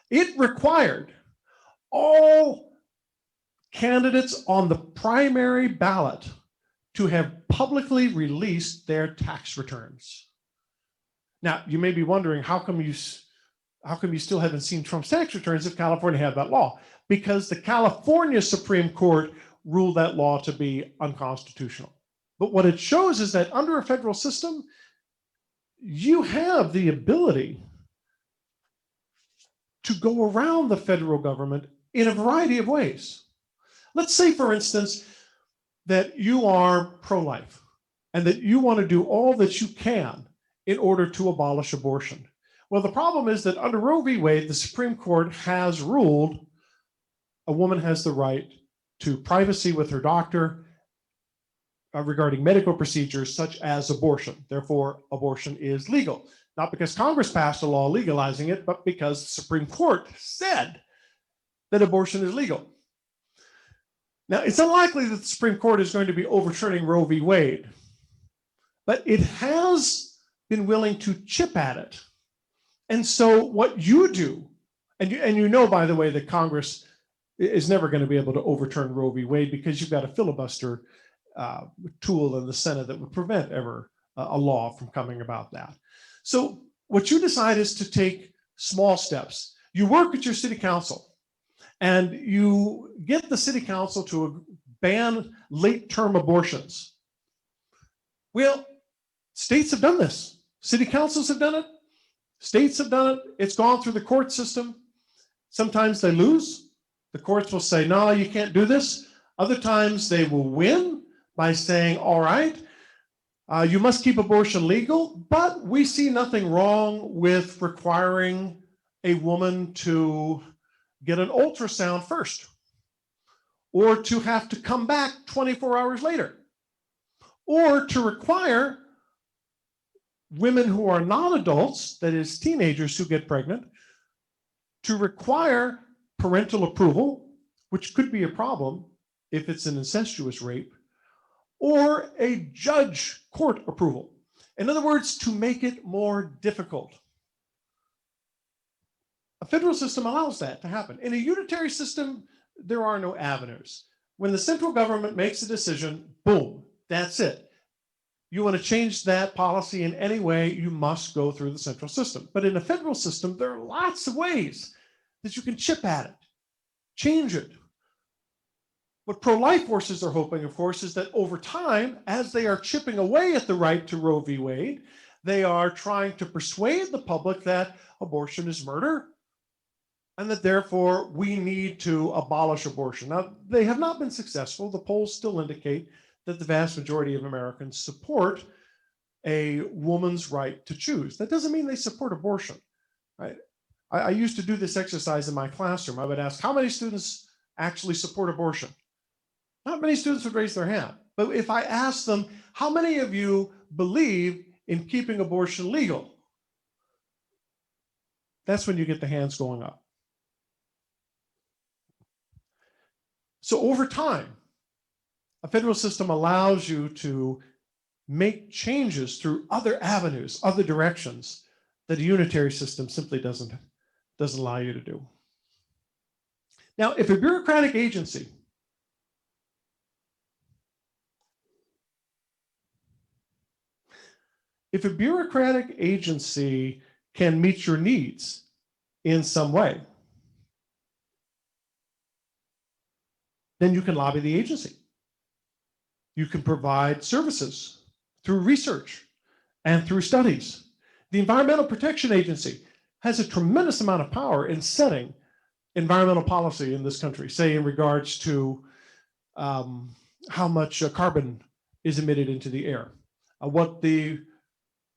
It required all candidates on the primary ballot to have publicly released their tax returns. Now, you may be wondering, how come you still haven't seen Trump's tax returns if California had that law? Because the California Supreme Court ruled that law to be unconstitutional. But what it shows is that under a federal system, you have the ability to go around the federal government in a variety of ways. Let's say, for instance, that you are pro-life and that you want to do all that you can in order to abolish abortion. Well, the problem is that under Roe v. Wade, the Supreme Court has ruled a woman has the right to privacy with her doctor regarding medical procedures such as abortion. Therefore, abortion is legal. Not because Congress passed a law legalizing it, but because the Supreme Court said that abortion is legal. Now, it's unlikely that the Supreme Court is going to be overturning Roe v. Wade, but it has been willing to chip at it. And so what you do, and you know, by the way, that Congress is never going to be able to overturn Roe v. Wade because you've got a filibuster tool in the Senate that would prevent ever a law from coming about that. So what you decide is to take small steps. You work with your city council and you get the city council to ban late-term abortions. Well, states have done this. City councils have done it. States have done it. It's gone through the court system. Sometimes they lose. The courts will say, no, you can't do this. Other times they will win by saying, all right, you must keep abortion legal, but we see nothing wrong with requiring a woman to get an ultrasound first, or to have to come back 24 hours later, or to require women who are not adults, that is teenagers who get pregnant, to require parental approval, which could be a problem if it's an incestuous rape, or a judge court approval. In other words, to make it more difficult. A federal system allows that to happen. In a unitary system, there are no avenues. When the central government makes a decision, boom, that's it. You want to change that policy in any way, you must go through the central system. But in a federal system, there are lots of ways that you can chip at it, change it. What pro-life forces are hoping, of course, is that over time, as they are chipping away at the right to Roe v. Wade, they are trying to persuade the public that abortion is murder and that therefore we need to abolish abortion. Now, they have not been successful. The polls still indicate that the vast majority of Americans support a woman's right to choose. That doesn't mean they support abortion, right? I used to do this exercise in my classroom. I would ask, how many students actually support abortion? Not many students would raise their hand. But if I asked them, how many of you believe in keeping abortion legal? That's when you get the hands going up. So over time, a federal system allows you to make changes through other avenues, other directions that a unitary system simply doesn't allow you to do. Now, if a bureaucratic agency can meet your needs in some way, then you can lobby the agency. You can provide services through research and through studies. The Environmental Protection Agency has a tremendous amount of power in setting environmental policy in this country, say in regards to how much carbon is emitted into the air, what the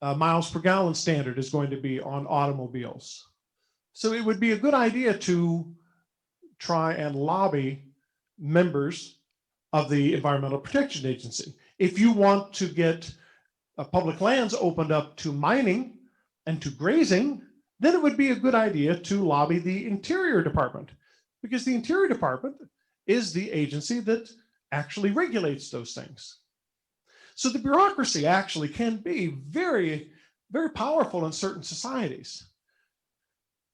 miles per gallon standard is going to be on automobiles. So it would be a good idea to try and lobby members of the Environmental Protection Agency. If you want to get public lands opened up to mining and to grazing, then it would be a good idea to lobby the Interior Department, because the Interior Department is the agency that actually regulates those things. So the bureaucracy actually can be very, very powerful in certain societies,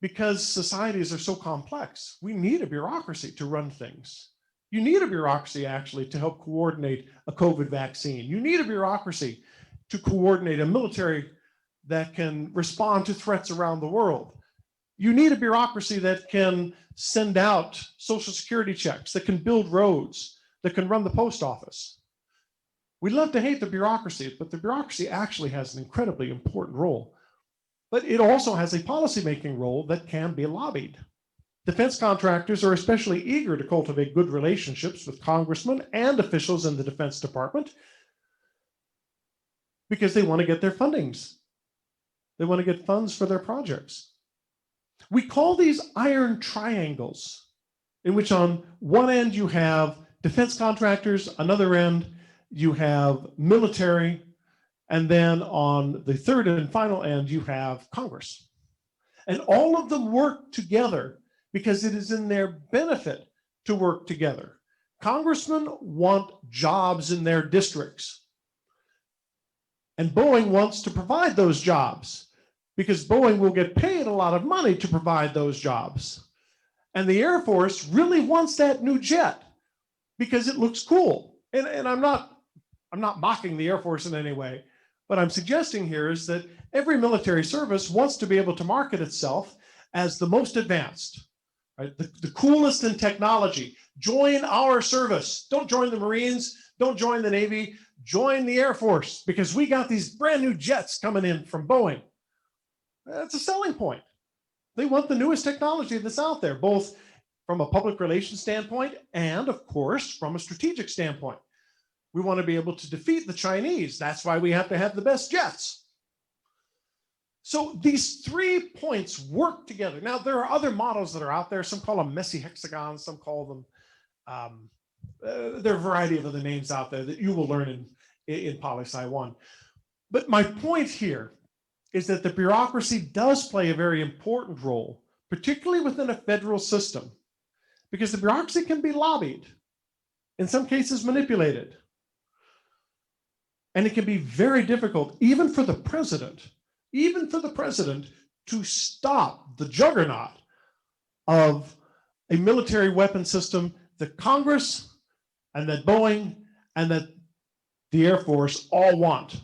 because societies are so complex. We need a bureaucracy to run things. You need a bureaucracy actually to help coordinate a COVID vaccine. You need a bureaucracy to coordinate a military that can respond to threats around the world. You need a bureaucracy that can send out Social Security checks, that can build roads, that can run the post office. We love to hate the bureaucracy, but the bureaucracy actually has an incredibly important role. But it also has a policymaking role that can be lobbied. Defense contractors are especially eager to cultivate good relationships with congressmen and officials in the Defense Department because they want to get their fundings. They want to get funds for their projects. We call these iron triangles, in which on one end you have defense contractors, another end you have military, and then on the third and final end you have Congress. And all of them work together because it is in their benefit to work together. Congressmen want jobs in their districts. And Boeing wants to provide those jobs because Boeing will get paid a lot of money to provide those jobs. And the Air Force really wants that new jet because it looks cool. And I'm not mocking the Air Force in any way. What I'm suggesting here is that every military service wants to be able to market itself as the most advanced, right? The coolest in technology. Join our service. Don't join the Marines. Don't join the Navy. Join the Air Force because we got these brand new jets coming in from Boeing. That's a selling point. They want the newest technology that's out there, both from a public relations standpoint and, of course, from a strategic standpoint. We want to be able to defeat the Chinese. That's why we have to have the best jets. So these 3 points work together. Now, there are other models that are out there. Some call them messy hexagons. Some call them, there are a variety of other names out there that you will learn in Poli-Sci 1. But my point here is that the bureaucracy does play a very important role, particularly within a federal system, because the bureaucracy can be lobbied, in some cases manipulated. And it can be very difficult, even for the president, to stop the juggernaut of a military weapon system that Congress and that Boeing and that the Air Force all want.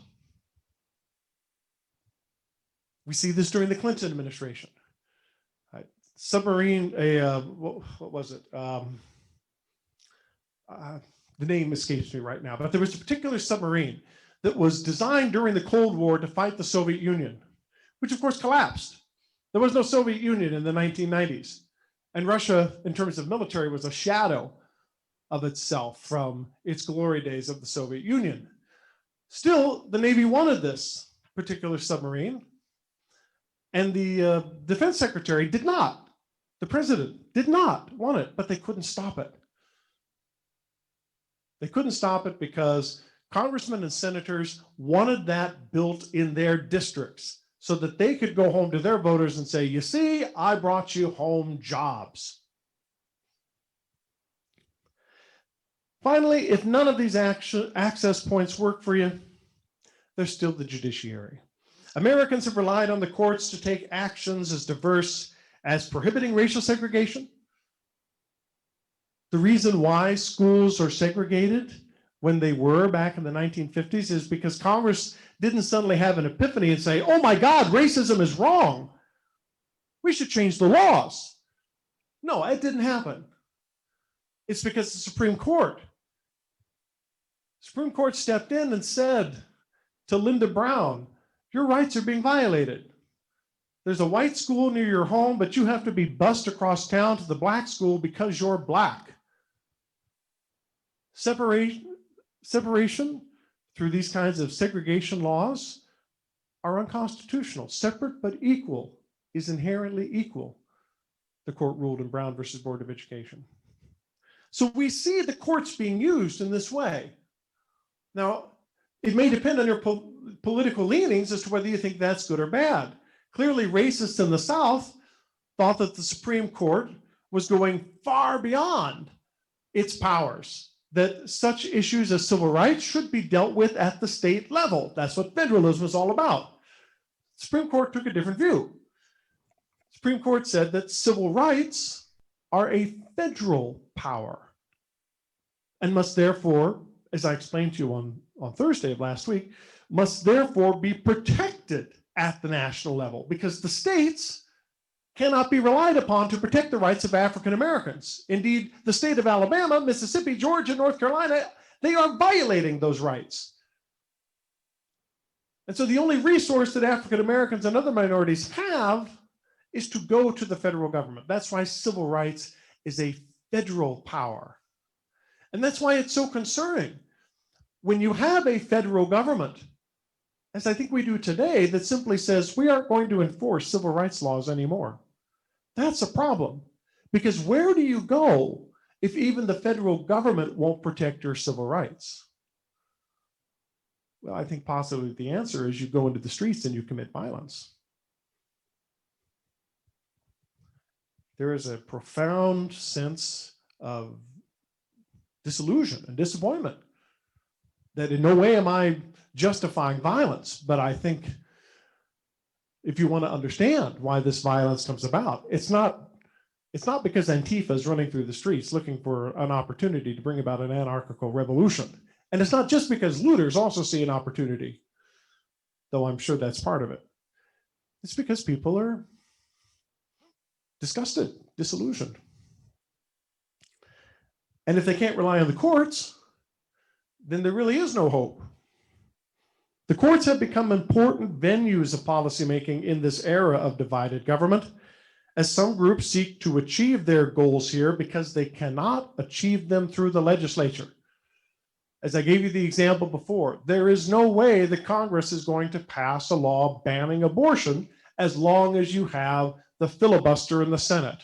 We see this during the Clinton administration. Submarine, what was it? The name escapes me right now, but there was a particular submarine that was designed during the Cold War to fight the Soviet Union, which of course collapsed. There was no Soviet Union in the 1990s. And Russia, in terms of military, was a shadow of itself from its glory days of the Soviet Union. Still, the Navy wanted this particular submarine, and the defense secretary did not. The president did not want it, but they couldn't stop it. They couldn't stop it because congressmen and senators wanted that built in their districts so that they could go home to their voters and say, you see, I brought you home jobs. Finally, if none of these access points work for you, there's still the judiciary. Americans have relied on the courts to take actions as diverse as prohibiting racial segregation. The reason why schools are segregated when they were back in the 1950s is because Congress didn't suddenly have an epiphany and say, oh my God, racism is wrong. We should change the laws. No, it didn't happen. It's because the Supreme Court stepped in and said to Linda Brown, your rights are being violated. There's a white school near your home, but you have to be bused across town to the black school because you're black. Separation through these kinds of segregation laws are unconstitutional. Separate but equal is inherently equal, the court ruled in Brown versus Board of Education. So we see the courts being used in this way. Now, it may depend on your political leanings as to whether you think that's good or bad. Clearly, racists in the South thought that the Supreme Court was going far beyond its powers, that such issues as civil rights should be dealt with at the state level. That's what federalism is all about. The Supreme Court took a different view. The Supreme Court said that civil rights are a federal power and must therefore, as I explained to you on Thursday of last week, must therefore be protected at the national level, because the states cannot be relied upon to protect the rights of African Americans. Indeed, the state of Alabama, Mississippi, Georgia, North Carolina, they are violating those rights. And so the only resource that African Americans and other minorities have is to go to the federal government. That's why civil rights is a federal power. And that's why it's so concerning when you have a federal government, as I think we do today, that simply says we aren't going to enforce civil rights laws anymore. That's a problem, because where do you go if even the federal government won't protect your civil rights? Well, I think possibly the answer is you go into the streets and you commit violence. There is a profound sense of disillusion and disappointment that in no way am I justifying violence, but I think if you want to understand why this violence comes about, it's not because Antifa is running through the streets looking for an opportunity to bring about an anarchical revolution. And it's not just because looters also see an opportunity, though I'm sure that's part of it. It's because people are disgusted, disillusioned. And if they can't rely on the courts, then there really is no hope. The courts have become important venues of policymaking in this era of divided government, as some groups seek to achieve their goals here because they cannot achieve them through the legislature. As I gave you the example before, there is no way that Congress is going to pass a law banning abortion as long as you have the filibuster in the Senate.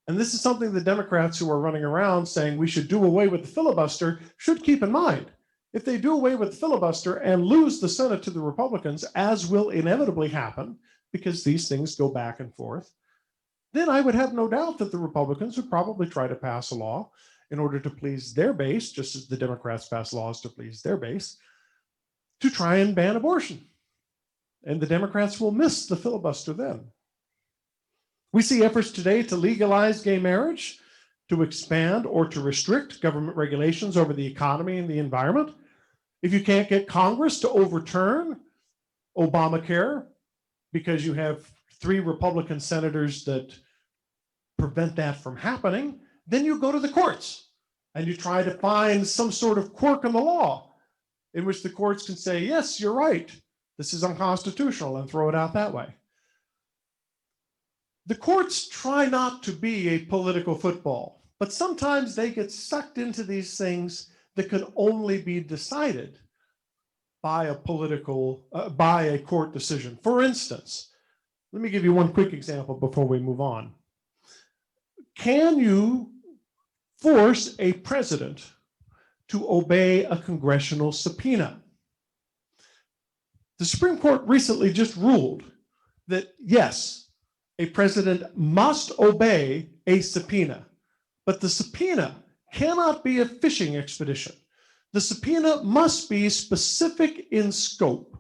And this is something the Democrats who are running around saying we should do away with the filibuster should keep in mind. If they do away with the filibuster and lose the Senate to the Republicans, as will inevitably happen, because these things go back and forth, then I would have no doubt that the Republicans would probably try to pass a law in order to please their base, just as the Democrats pass laws to please their base, to try and ban abortion. And the Democrats will miss the filibuster then. We see efforts today to legalize gay marriage, to expand or to restrict government regulations over the economy and the environment. If you can't get Congress to overturn Obamacare because you have 3 Republican senators that prevent that from happening, then you go to the courts and you try to find some sort of quirk in the law in which the courts can say, yes, you're right, this is unconstitutional, and throw it out that way. The courts try not to be a political football, but sometimes they get sucked into these things that can only be decided by a court decision. For instance, let me give you one quick example before we move on. Can you force a president to obey a congressional subpoena? The Supreme Court recently just ruled that yes, a president must obey a subpoena, but the subpoena cannot be a fishing expedition. The subpoena must be specific in scope.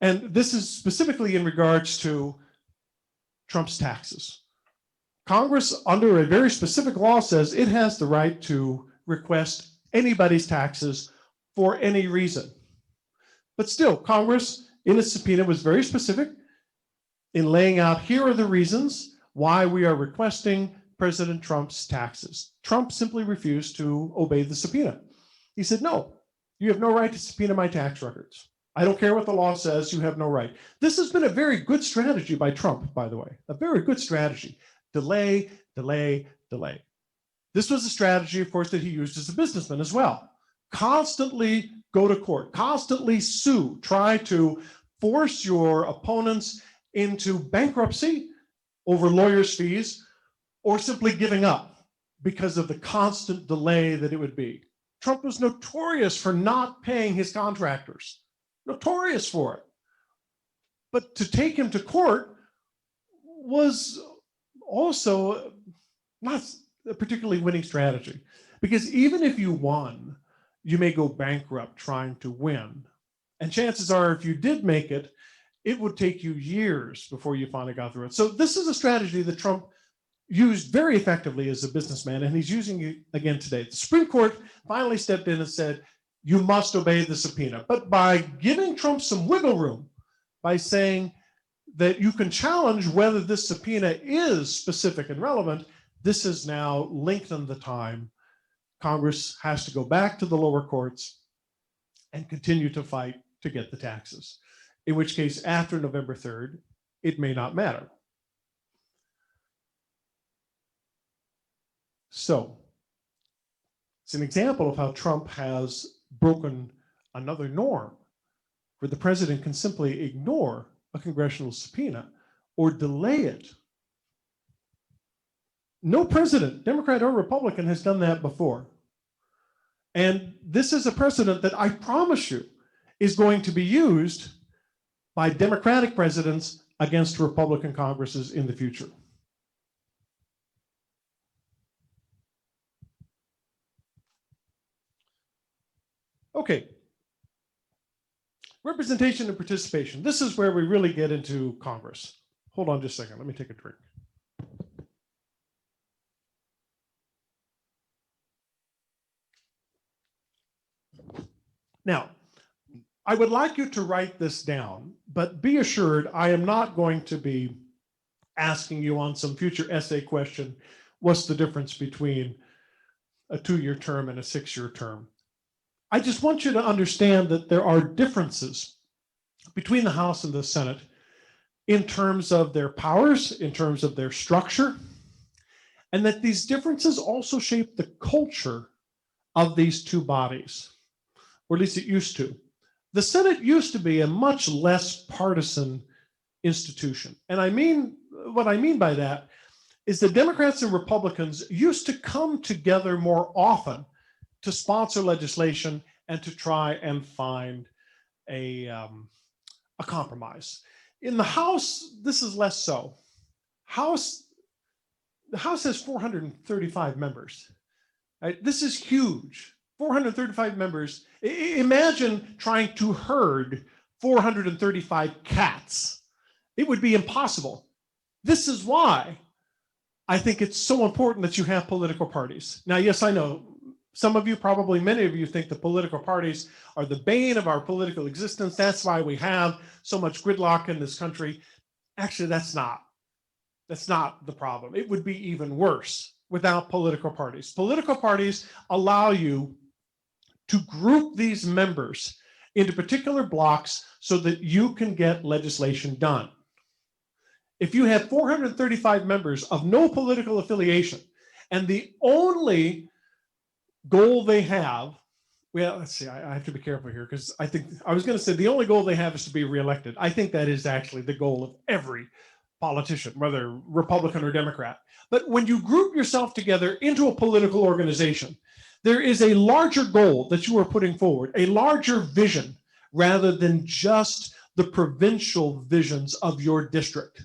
And this is specifically in regards to Trump's taxes. Congress, under a very specific law, says it has the right to request anybody's taxes for any reason. But still, Congress, in its subpoena, was very specific in laying out, here are the reasons why we are requesting President Trump's taxes. Trump simply refused to obey the subpoena. He said, no, you have no right to subpoena my tax records. I don't care what the law says, you have no right. This has been a very good strategy by Trump, by the way, a very good strategy. Delay, delay, delay. This was a strategy, of course, that he used as a businessman as well. Constantly go to court, constantly sue, try to force your opponents into bankruptcy over lawyers' fees, or simply giving up because of the constant delay that it would be. Trump was notorious for not paying his contractors, notorious for it. But to take him to court was also not a particularly winning strategy, because even if you won, you may go bankrupt trying to win. And chances are, if you did make it, it would take you years before you finally got through it. So this is a strategy that Trump used very effectively as a businessman, and he's using it again today. The Supreme Court finally stepped in and said, you must obey the subpoena. But by giving Trump some wiggle room, by saying that you can challenge whether this subpoena is specific and relevant, this has now lengthened the time. Congress has to go back to the lower courts and continue to fight to get the taxes, in which case after November 3rd, it may not matter. So it's an example of how Trump has broken another norm, where the president can simply ignore a congressional subpoena or delay it. No president, Democrat or Republican, has done that before. And this is a precedent that I promise you is going to be used by Democratic presidents against Republican Congresses in the future. Okay. Representation and participation. This is where we really get into Congress. Hold on just a second. Let me take a drink. Now, I would like you to write this down, but be assured I am not going to be asking you on some future essay question, what's the difference between a 2-year term and a 6-year term? I just want you to understand that there are differences between the House and the Senate in terms of their powers, in terms of their structure, and that these differences also shape the culture of these two bodies, or at least it used to. The Senate used to be a much less partisan institution. And what I mean by that is that Democrats and Republicans used to come together more often to sponsor legislation and to try and find a compromise. In the House, this is less so. The House has 435 members. Right? This is huge. 435 members. Imagine trying to herd 435 cats. It would be impossible. This is why I think it's so important that you have political parties. Now, yes, I know some of you, probably many of you, think the political parties are the bane of our political existence. That's why we have so much gridlock in this country. Actually, that's not the problem. It would be even worse without political parties. Political parties allow you to group these members into particular blocks so that you can get legislation done. If you have 435 members of no political affiliation, and the only goal they have, well, let's see, I have to be careful here, because I was going to say the only goal they have is to be reelected. I think that is actually the goal of every politician, whether Republican or Democrat. But when you group yourself together into a political organization, there is a larger goal that you are putting forward, a larger vision, rather than just the provincial visions of your district.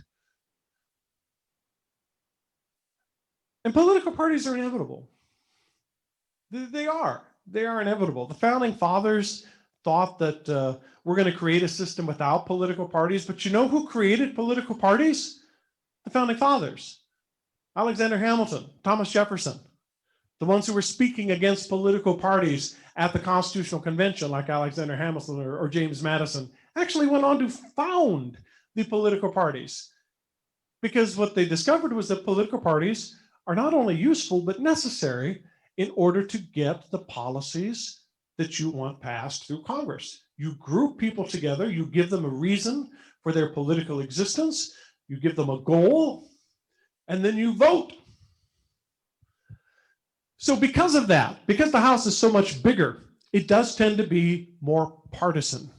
And political parties are inevitable. They are inevitable. The founding fathers thought that we're going to create a system without political parties, but you know who created political parties? The founding fathers. Alexander Hamilton, Thomas Jefferson. The ones who were speaking against political parties at the Constitutional Convention, like Alexander Hamilton or James Madison, actually went on to found the political parties. Because what they discovered was that political parties are not only useful, but necessary in order to get the policies that you want passed through Congress. You group people together, you give them a reason for their political existence, you give them a goal, and then you vote. So because of that, because the House is so much bigger, it does tend to be more partisan.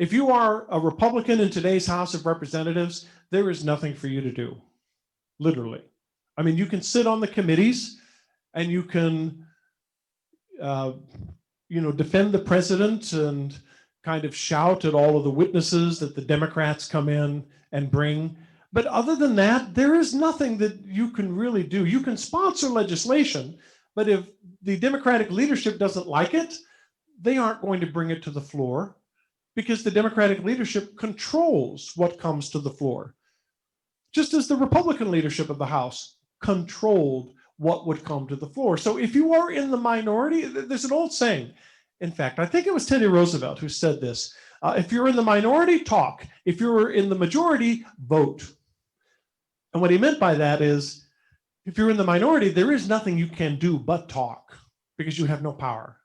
If you are a Republican in today's House of Representatives, there is nothing for you to do, literally. I mean, you can sit on the committees and you can, defend the president and kind of shout at all of the witnesses that the Democrats come in and bring. But other than that, there is nothing that you can really do. You can sponsor legislation, but if the Democratic leadership doesn't like it, they aren't going to bring it to the floor because the Democratic leadership controls what comes to the floor, just as the Republican leadership of the House controlled what would come to the floor. So if you are in the minority, there's an old saying. In fact, I think it was Teddy Roosevelt who said this. If you're in the minority, talk. If you're in the majority, vote. And what he meant by that is, if you're in the minority, there is nothing you can do but talk because you have no power.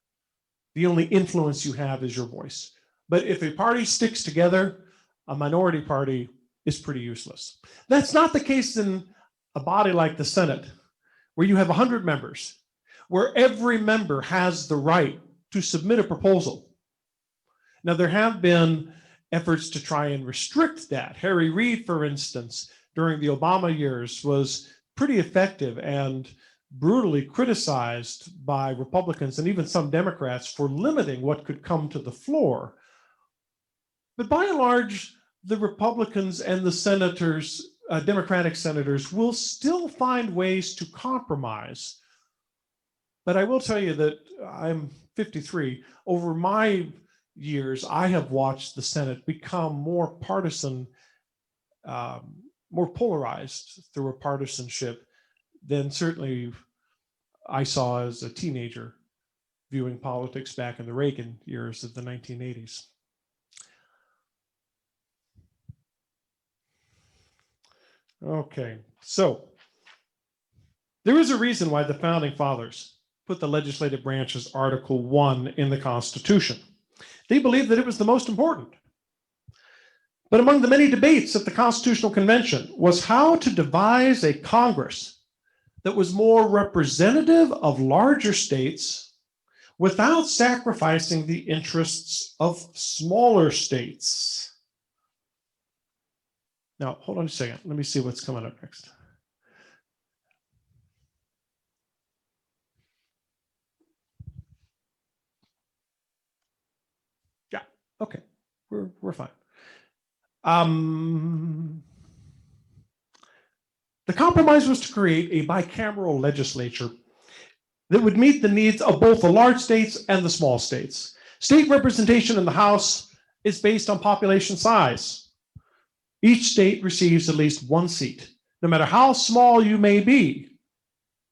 The only influence you have is your voice. But if a party sticks together, a minority party is pretty useless. That's not the case in a body like the Senate, where you have 100 members, where every member has the right to submit a proposal. Now, there have been efforts to try and restrict that. Harry Reid, for instance, during the Obama years, was pretty effective and brutally criticized by Republicans and even some Democrats for limiting what could come to the floor. But by and large, the Republicans and the senators, Democratic senators, will still find ways to compromise. But I will tell you that I'm 53. Over my years, I have watched the Senate become more partisan, more polarized through a partisanship than certainly I saw as a teenager viewing politics back in the Reagan years of the 1980s. Okay, so there is a reason why the Founding Fathers put the legislative branch as Article 1 in the Constitution. They believed that it was the most important. But among the many debates at the Constitutional Convention was how to devise a Congress that was more representative of larger states without sacrificing the interests of smaller states. Now, hold on a second. Let me see what's coming up next. Yeah, okay, we're fine. The compromise was to create a bicameral legislature that would meet the needs of both the large states and the small states. State representation in the House is based on population size. Each state receives at least one seat, no matter how small you may be.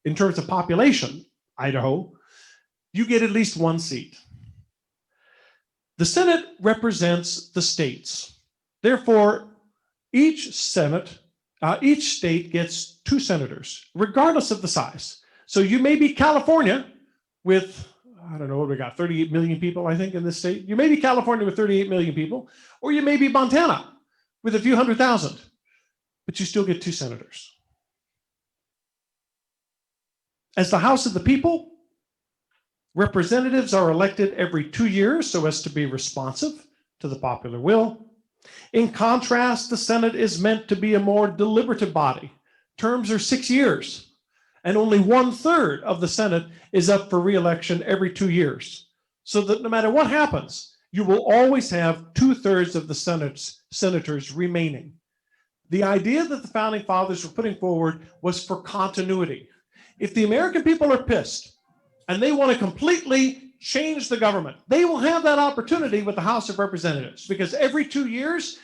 In terms of population, Idaho, you get at least one seat. The Senate represents the states. Therefore, each state gets 2 senators, regardless of the size. So you may be California with, I don't know what we got, 38 million people, I think, in this state. You may be California with 38 million people, or you may be Montana with a few 100,000, but you still get 2 senators. As the House of the People, representatives are elected every 2 years so as to be responsive to the popular will. In contrast, the Senate is meant to be a more deliberative body. Terms are 6 years, and only 1/3 of the Senate is up for re-election every 2 years. So that no matter what happens, you will always have 2/3 of the senators remaining. The idea that the Founding Fathers were putting forward was for continuity. If the American people are pissed and they want to completely change the government, they will have that opportunity with the House of Representatives, because every 2 years,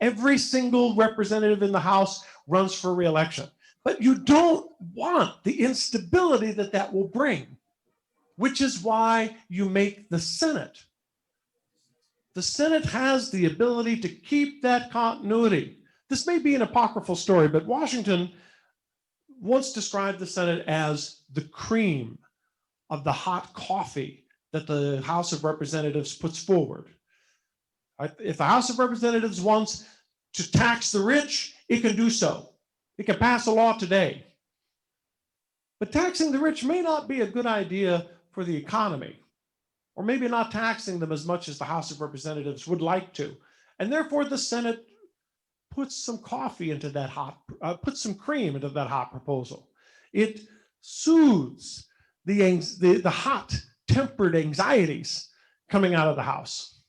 every single representative in the House runs for re-election. But you don't want the instability that that will bring, which is why you make the Senate. The Senate has the ability to keep that continuity. This may be an apocryphal story, but Washington once described the Senate as the cream of the hot coffee that the House of Representatives puts forward. If the House of Representatives wants to tax the rich, it can do so. It can pass a law today. But taxing the rich may not be a good idea for the economy, or maybe not taxing them as much as the House of Representatives would like to. And therefore, the Senate puts some coffee into that puts some cream into that hot proposal. It soothes the hot tempered anxieties coming out of the House.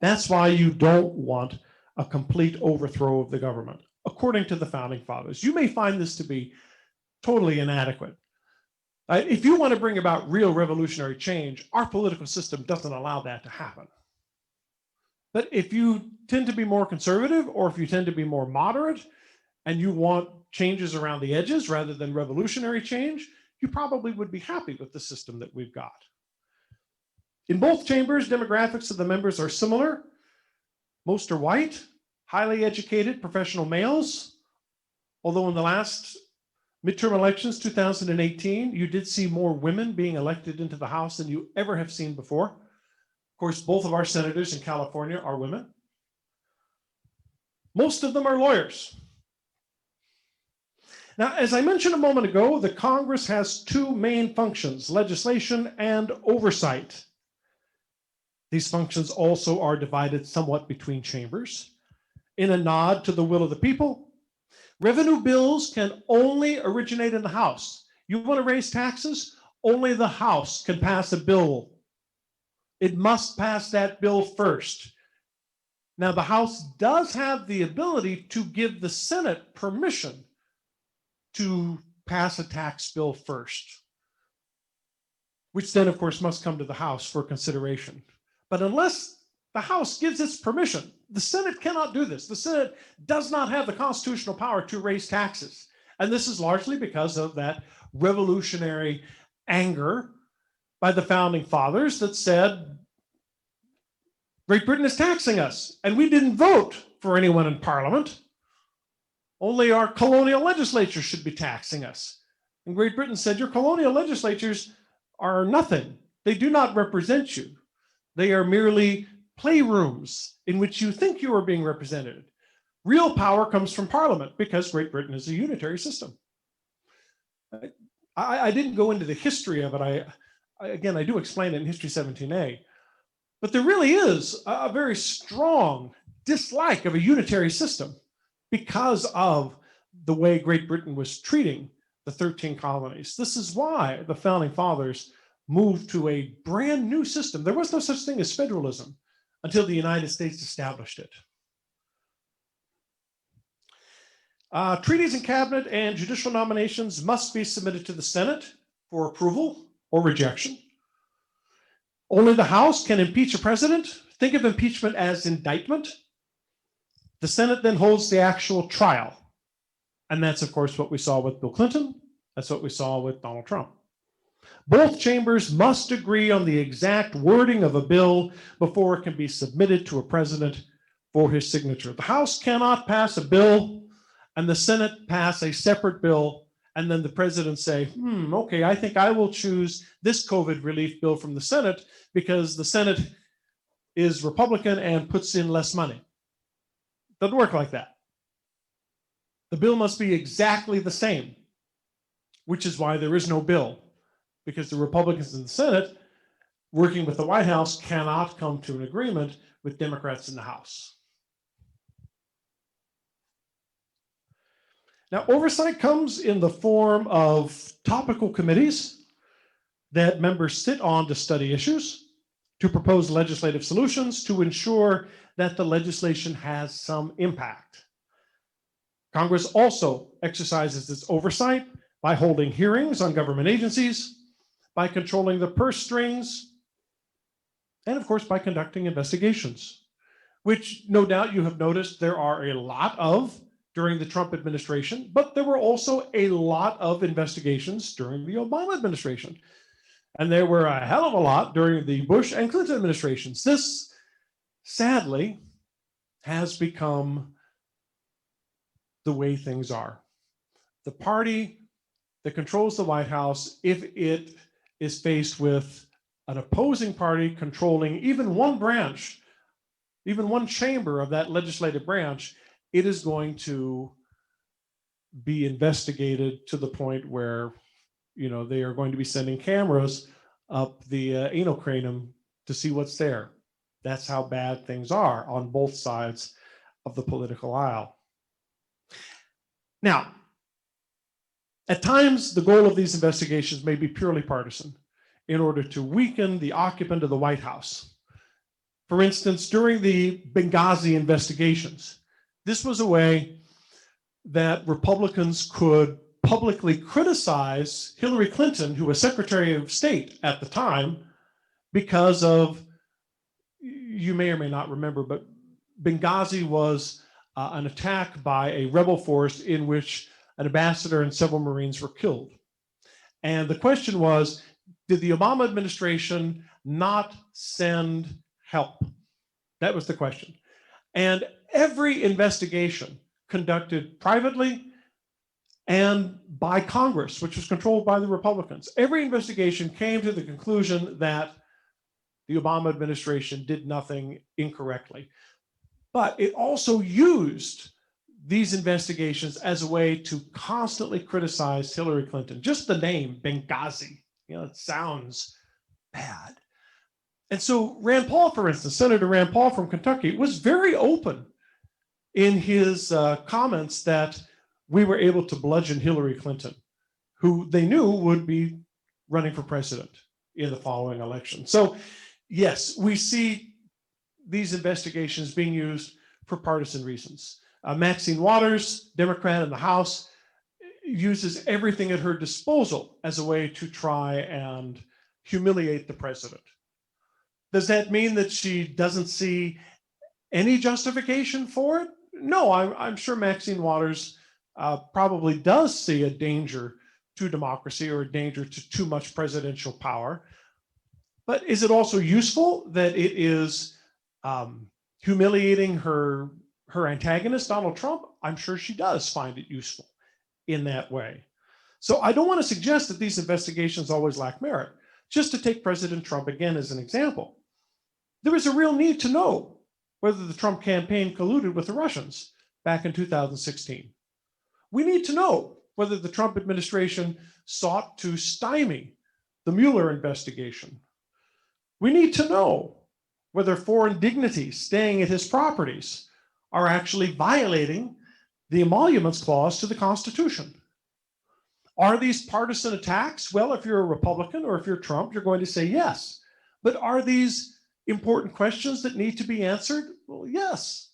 That's why you don't want a complete overthrow of the government, according to the founding fathers. You may find this to be totally inadequate. If you want to bring about real revolutionary change, our political system doesn't allow that to happen. But if you tend to be more conservative, or if you tend to be more moderate, and you want changes around the edges rather than revolutionary change, you probably would be happy with the system that we've got. In both chambers, demographics of the members are similar. Most are white, highly educated, professional males. Although in the last midterm elections, 2018, you did see more women being elected into the House than you ever have seen before. Of course, both of our senators in California are women. Most of them are lawyers. Now, as I mentioned a moment ago, the Congress has two main functions, legislation and oversight. These functions also are divided somewhat between chambers. In a nod to the will of the people, revenue bills can only originate in the House. You want to raise taxes? Only the House can pass a bill. It must pass that bill first. Now, the House does have the ability to give the Senate permission to pass a tax bill first, which then, of course, must come to the House for consideration. But unless the House gives its permission, the Senate cannot do this. The Senate does not have the constitutional power to raise taxes. And this is largely because of that revolutionary anger by the founding fathers that said, Great Britain is taxing us, and we didn't vote for anyone in Parliament. Only our colonial legislature should be taxing us. And Great Britain said, your colonial legislatures are nothing. They do not represent you. They are merely playrooms in which you think you are being represented. Real power comes from Parliament because Great Britain is a unitary system. I didn't go into the history of it. Again, I do explain it in History 17a. But there really is a very strong dislike of a unitary system because of the way Great Britain was treating the 13 colonies. This is why the founding fathers moved to a brand new system. There was no such thing as federalism until the United States established it. Treaties in cabinet and judicial nominations must be submitted to the Senate for approval or rejection. Only the House can impeach a president. Think of impeachment as indictment. The Senate then holds the actual trial. And that's, of course, what we saw with Bill Clinton. That's what we saw with Donald Trump. Both chambers must agree on the exact wording of a bill before it can be submitted to a president for his signature. The House cannot pass a bill and the Senate pass a separate bill, and then the president say, okay, I think I will choose this COVID relief bill from the Senate because the Senate is Republican and puts in less money. Doesn't work like that. The bill must be exactly the same, which is why there is no bill, because the Republicans in the Senate, working with the White House, cannot come to an agreement with Democrats in the House. Now, oversight comes in the form of topical committees that members sit on to study issues, to propose legislative solutions, to ensure that the legislation has some impact. Congress also exercises its oversight by holding hearings on government agencies, by controlling the purse strings, and of course, by conducting investigations, which no doubt you have noticed there are a lot of during the Trump administration, but there were also a lot of investigations during the Obama administration. And there were a hell of a lot during the Bush and Clinton administrations. This, sadly, has become the way things are. The party that controls the White House, if it is faced with an opposing party controlling even one branch, even one chamber of that legislative branch, it is going to be investigated to the point where, they are going to be sending cameras up the anal cranium to see what's there. That's how bad things are on both sides of the political aisle. Now, at times, the goal of these investigations may be purely partisan in order to weaken the occupant of the White House. For instance, during the Benghazi investigations, this was a way that Republicans could publicly criticize Hillary Clinton, who was Secretary of State at the time, because of, you may or may not remember, but Benghazi was an attack by a rebel force in which an ambassador and several Marines were killed. And the question was, did the Obama administration not send help? That was the question. And every investigation conducted privately and by Congress, which was controlled by the Republicans, every investigation came to the conclusion that the Obama administration did nothing incorrectly. But it also used these investigations as a way to constantly criticize Hillary Clinton. Just the name, Benghazi, it sounds bad. And so Rand Paul, for instance, Senator Rand Paul from Kentucky, was very open in his comments that we were able to bludgeon Hillary Clinton, who they knew would be running for president in the following election. So yes, we see these investigations being used for partisan reasons. Maxine Waters, Democrat in the House, uses everything at her disposal as a way to try and humiliate the president. Does that mean that she doesn't see any justification for it? No, I'm sure Maxine Waters probably does see a danger to democracy or a danger to too much presidential power. But is it also useful that it is humiliating her antagonist, Donald Trump? I'm sure she does find it useful in that way. So I don't want to suggest that these investigations always lack merit. Just to take President Trump again as an example, there is a real need to know whether the Trump campaign colluded with the Russians back in 2016. We need to know whether the Trump administration sought to stymie the Mueller investigation. We need to know whether foreign dignitaries staying at his properties are actually violating the emoluments clause to the Constitution. Are these partisan attacks? Well, if you're a Republican or if you're Trump, you're going to say yes. But are these important questions that need to be answered? Well, yes,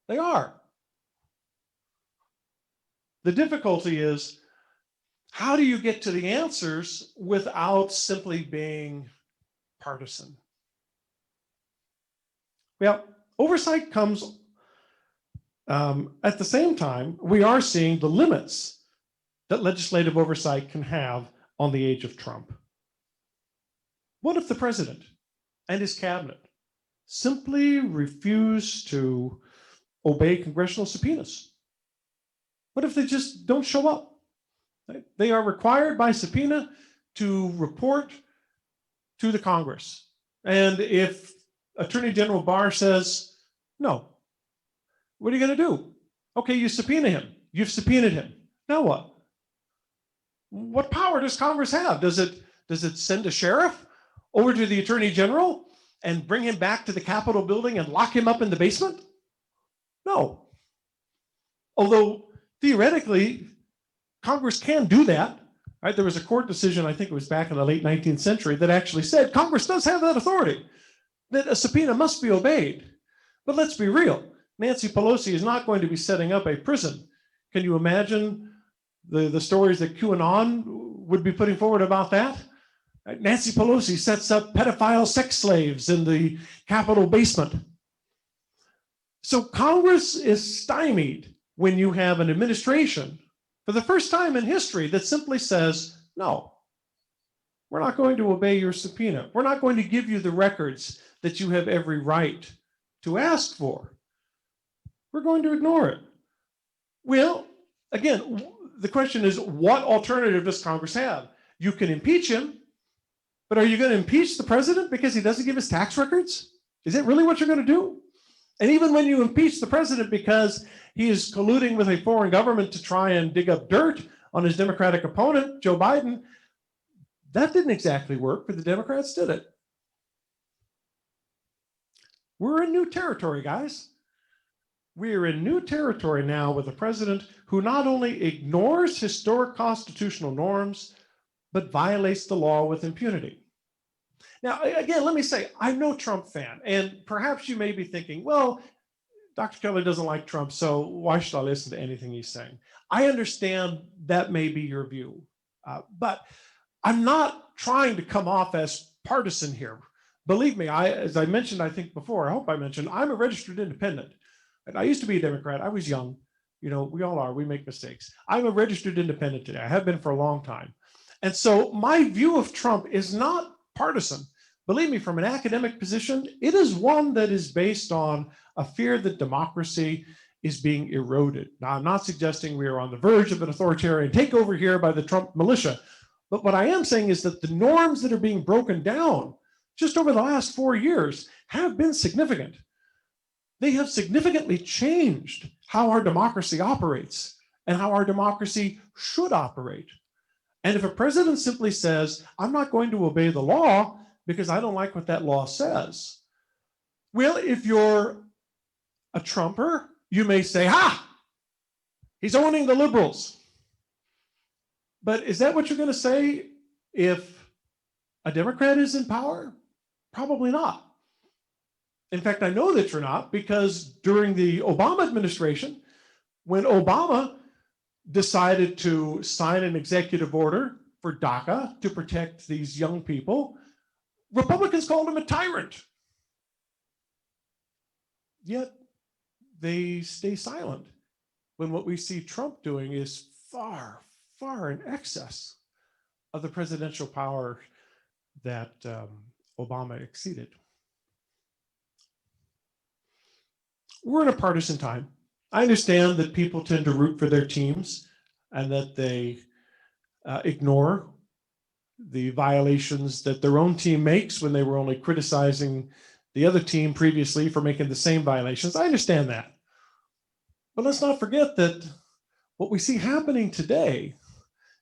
they are. The difficulty is, how do you get to the answers without simply being partisan? Well, oversight comes at the same time. We are seeing the limits that legislative oversight can have on the age of Trump. What if the president and his cabinet simply refuse to obey congressional subpoenas? What if they just don't show up? They are required by subpoena to report to the Congress. And if Attorney General Barr says, no, what are you going to do? Okay, you subpoena him. You've subpoenaed him. Now what? What power does Congress have? Does it send a sheriff over to the Attorney General and bring him back to the Capitol building and lock him up in the basement? No. Although theoretically, Congress can do that. Right? There was a court decision, I think it was back in the late 19th century, that actually said Congress does have that authority, that a subpoena must be obeyed. But let's be real. Nancy Pelosi is not going to be setting up a prison. Can you imagine the stories that QAnon would be putting forward about that? Nancy Pelosi sets up pedophile sex slaves in the Capitol basement. So Congress is stymied when you have an administration, for the first time in history, that simply says, no, we're not going to obey your subpoena. We're not going to give you the records that you have every right to ask for. We're going to ignore it. Well, again, the question is, what alternative does Congress have? You can impeach him, But are you going to impeach the president because he doesn't give his tax records? Is that really what you're going to do? And even when you impeach the president because he is colluding with a foreign government to try and dig up dirt on his Democratic opponent, Joe Biden, that didn't exactly work for the Democrats, did it? We're in new territory, guys. We are in new territory now with a president who not only ignores historic constitutional norms, but violates the law with impunity. Now, again, let me say, I'm no Trump fan, and perhaps you may be thinking, well, Dr. Kelly doesn't like Trump, so why should I listen to anything he's saying? I understand that may be your view, but I'm not trying to come off as partisan here. Believe me, as I mentioned, I think before, I hope I mentioned, I'm a registered independent. And I used to be a Democrat. I was young. You know, we all are. We make mistakes. I'm a registered independent today. I have been for a long time. And so my view of Trump is not partisan. Believe me, from an academic position, it is one that is based on a fear that democracy is being eroded. Now, I'm not suggesting we are on the verge of an authoritarian takeover here by the Trump militia. But what I am saying is that the norms that are being broken down just over the last 4 years have been significant. They have significantly changed how our democracy operates and how our democracy should operate. And if a president simply says, I'm not going to obey the law because I don't like what that law says, well, if you're a Trumper, you may say, ha, he's owning the liberals. But is that what you're going to say if a Democrat is in power? Probably not. In fact, I know that you're not, because during the Obama administration, when Obama decided to sign an executive order for DACA to protect these young people, Republicans called him a tyrant. Yet they stay silent when what we see Trump doing is far, far in excess of the presidential power that Obama exceeded. We're in a partisan time. I understand that people tend to root for their teams and that they ignore the violations that their own team makes when they were only criticizing the other team previously for making the same violations. I understand that. But let's not forget that what we see happening today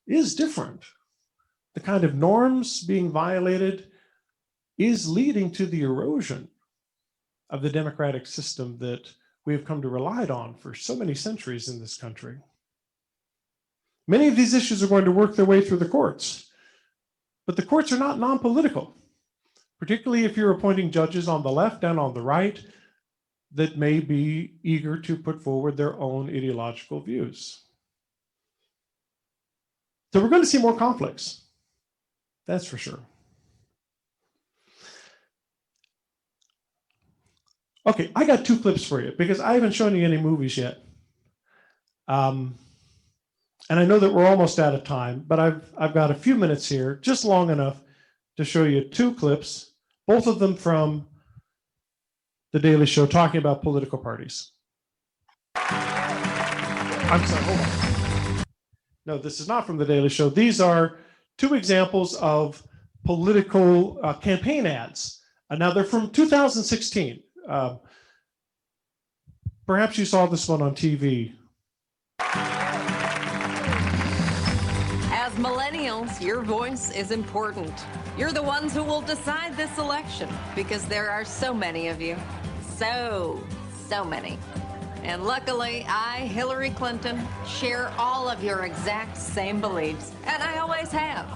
is different. The kind of norms being violated is leading to the erosion of the democratic system that we have come to rely on for so many centuries in this country. Many of these issues are going to work their way through the courts, but the courts are not non-political, particularly if you're appointing judges on the left and on the right that may be eager to put forward their own ideological views. So we're going to see more conflicts, that's for sure. Okay, I got 2 clips for you because I haven't shown you any movies yet. And I know that we're almost out of time, but I've got a few minutes here, just long enough to show you 2 clips, both of them from The Daily Show, talking about political parties. I'm sorry, hold on. No, this is not from The Daily Show. These are 2 examples of political campaign ads. Now, they're from 2016. Perhaps you saw this one on TV. As millennials, your voice is important. You're the ones who will decide this election because there are so many of you. So many. And luckily, I, Hillary Clinton, share all of your exact same beliefs, and I always have.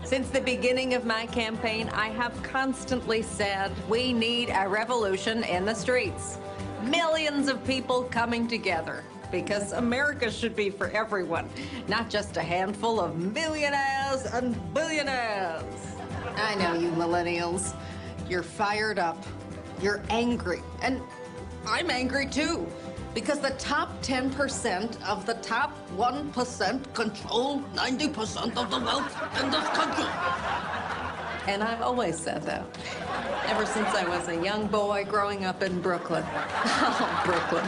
Since the beginning of my campaign, I have constantly said we need a revolution in the streets. Millions of people coming together because America should be for everyone, not just a handful of millionaires and billionaires. I know you millennials. You're fired up. You're angry. And I'm angry too. Because the top 10% of the top 1% control 90% of the wealth in this country. And I've always said that, ever since I was a young boy growing up in Brooklyn. Oh, Brooklyn.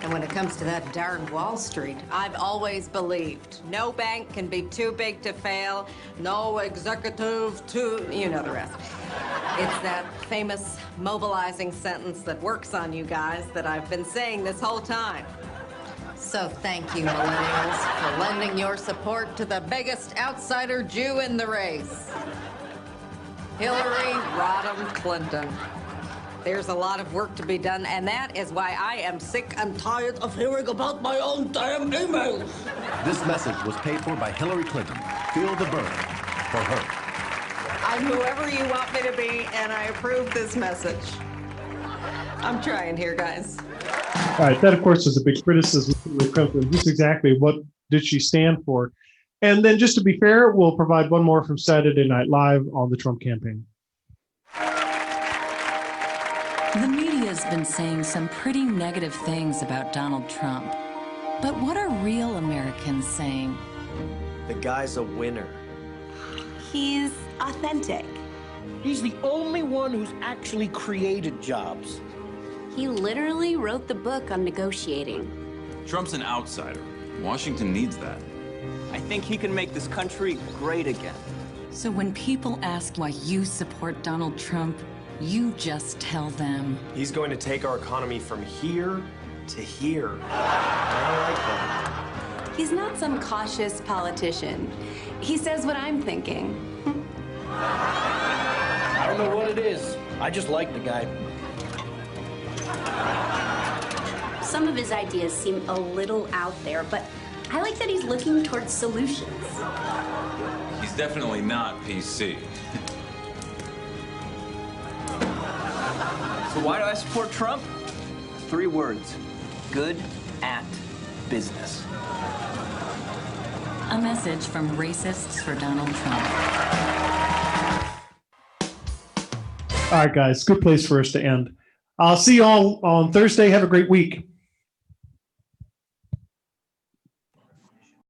And when it comes to that darn Wall Street, I've always believed no bank can be too big to fail, no executive too, you know the rest. It's that famous mobilizing sentence that works on you guys that I've been saying this whole time. So thank you, millennials, for lending your support to the biggest outsider Jew in the race, Hillary Rodham Clinton. There's a lot of work to be done, and that is why I am sick and tired of hearing about my own damn emails. This message was paid for by Hillary Clinton. Feel the burn for her. I'm whoever you want me to be, and I approve this message. I'm trying here, guys. All right, that of course is a big criticism of Hillary Clinton. Just exactly what did she stand for? And then just to be fair, we'll provide one more from Saturday Night Live on the Trump campaign. The media's been saying some pretty negative things about Donald Trump. But what are real Americans saying? The guy's a winner. He's authentic. He's the only one who's actually created jobs. He literally wrote the book on negotiating. Trump's an outsider. Washington needs that. I think he can make this country great again. So when people ask why you support Donald Trump, you just tell them. He's going to take our economy from here to here. I like that. He's not some cautious politician. He says what I'm thinking. I don't know what it is. I just like the guy. Some of his ideas seem a little out there, but I like that he's looking towards solutions. He's definitely not PC. So why do I support Trump? 3 words. Good at business. A message from Racists for Donald Trump. All right, guys, good place for us to end. I'll see you all on Thursday. Have a great week.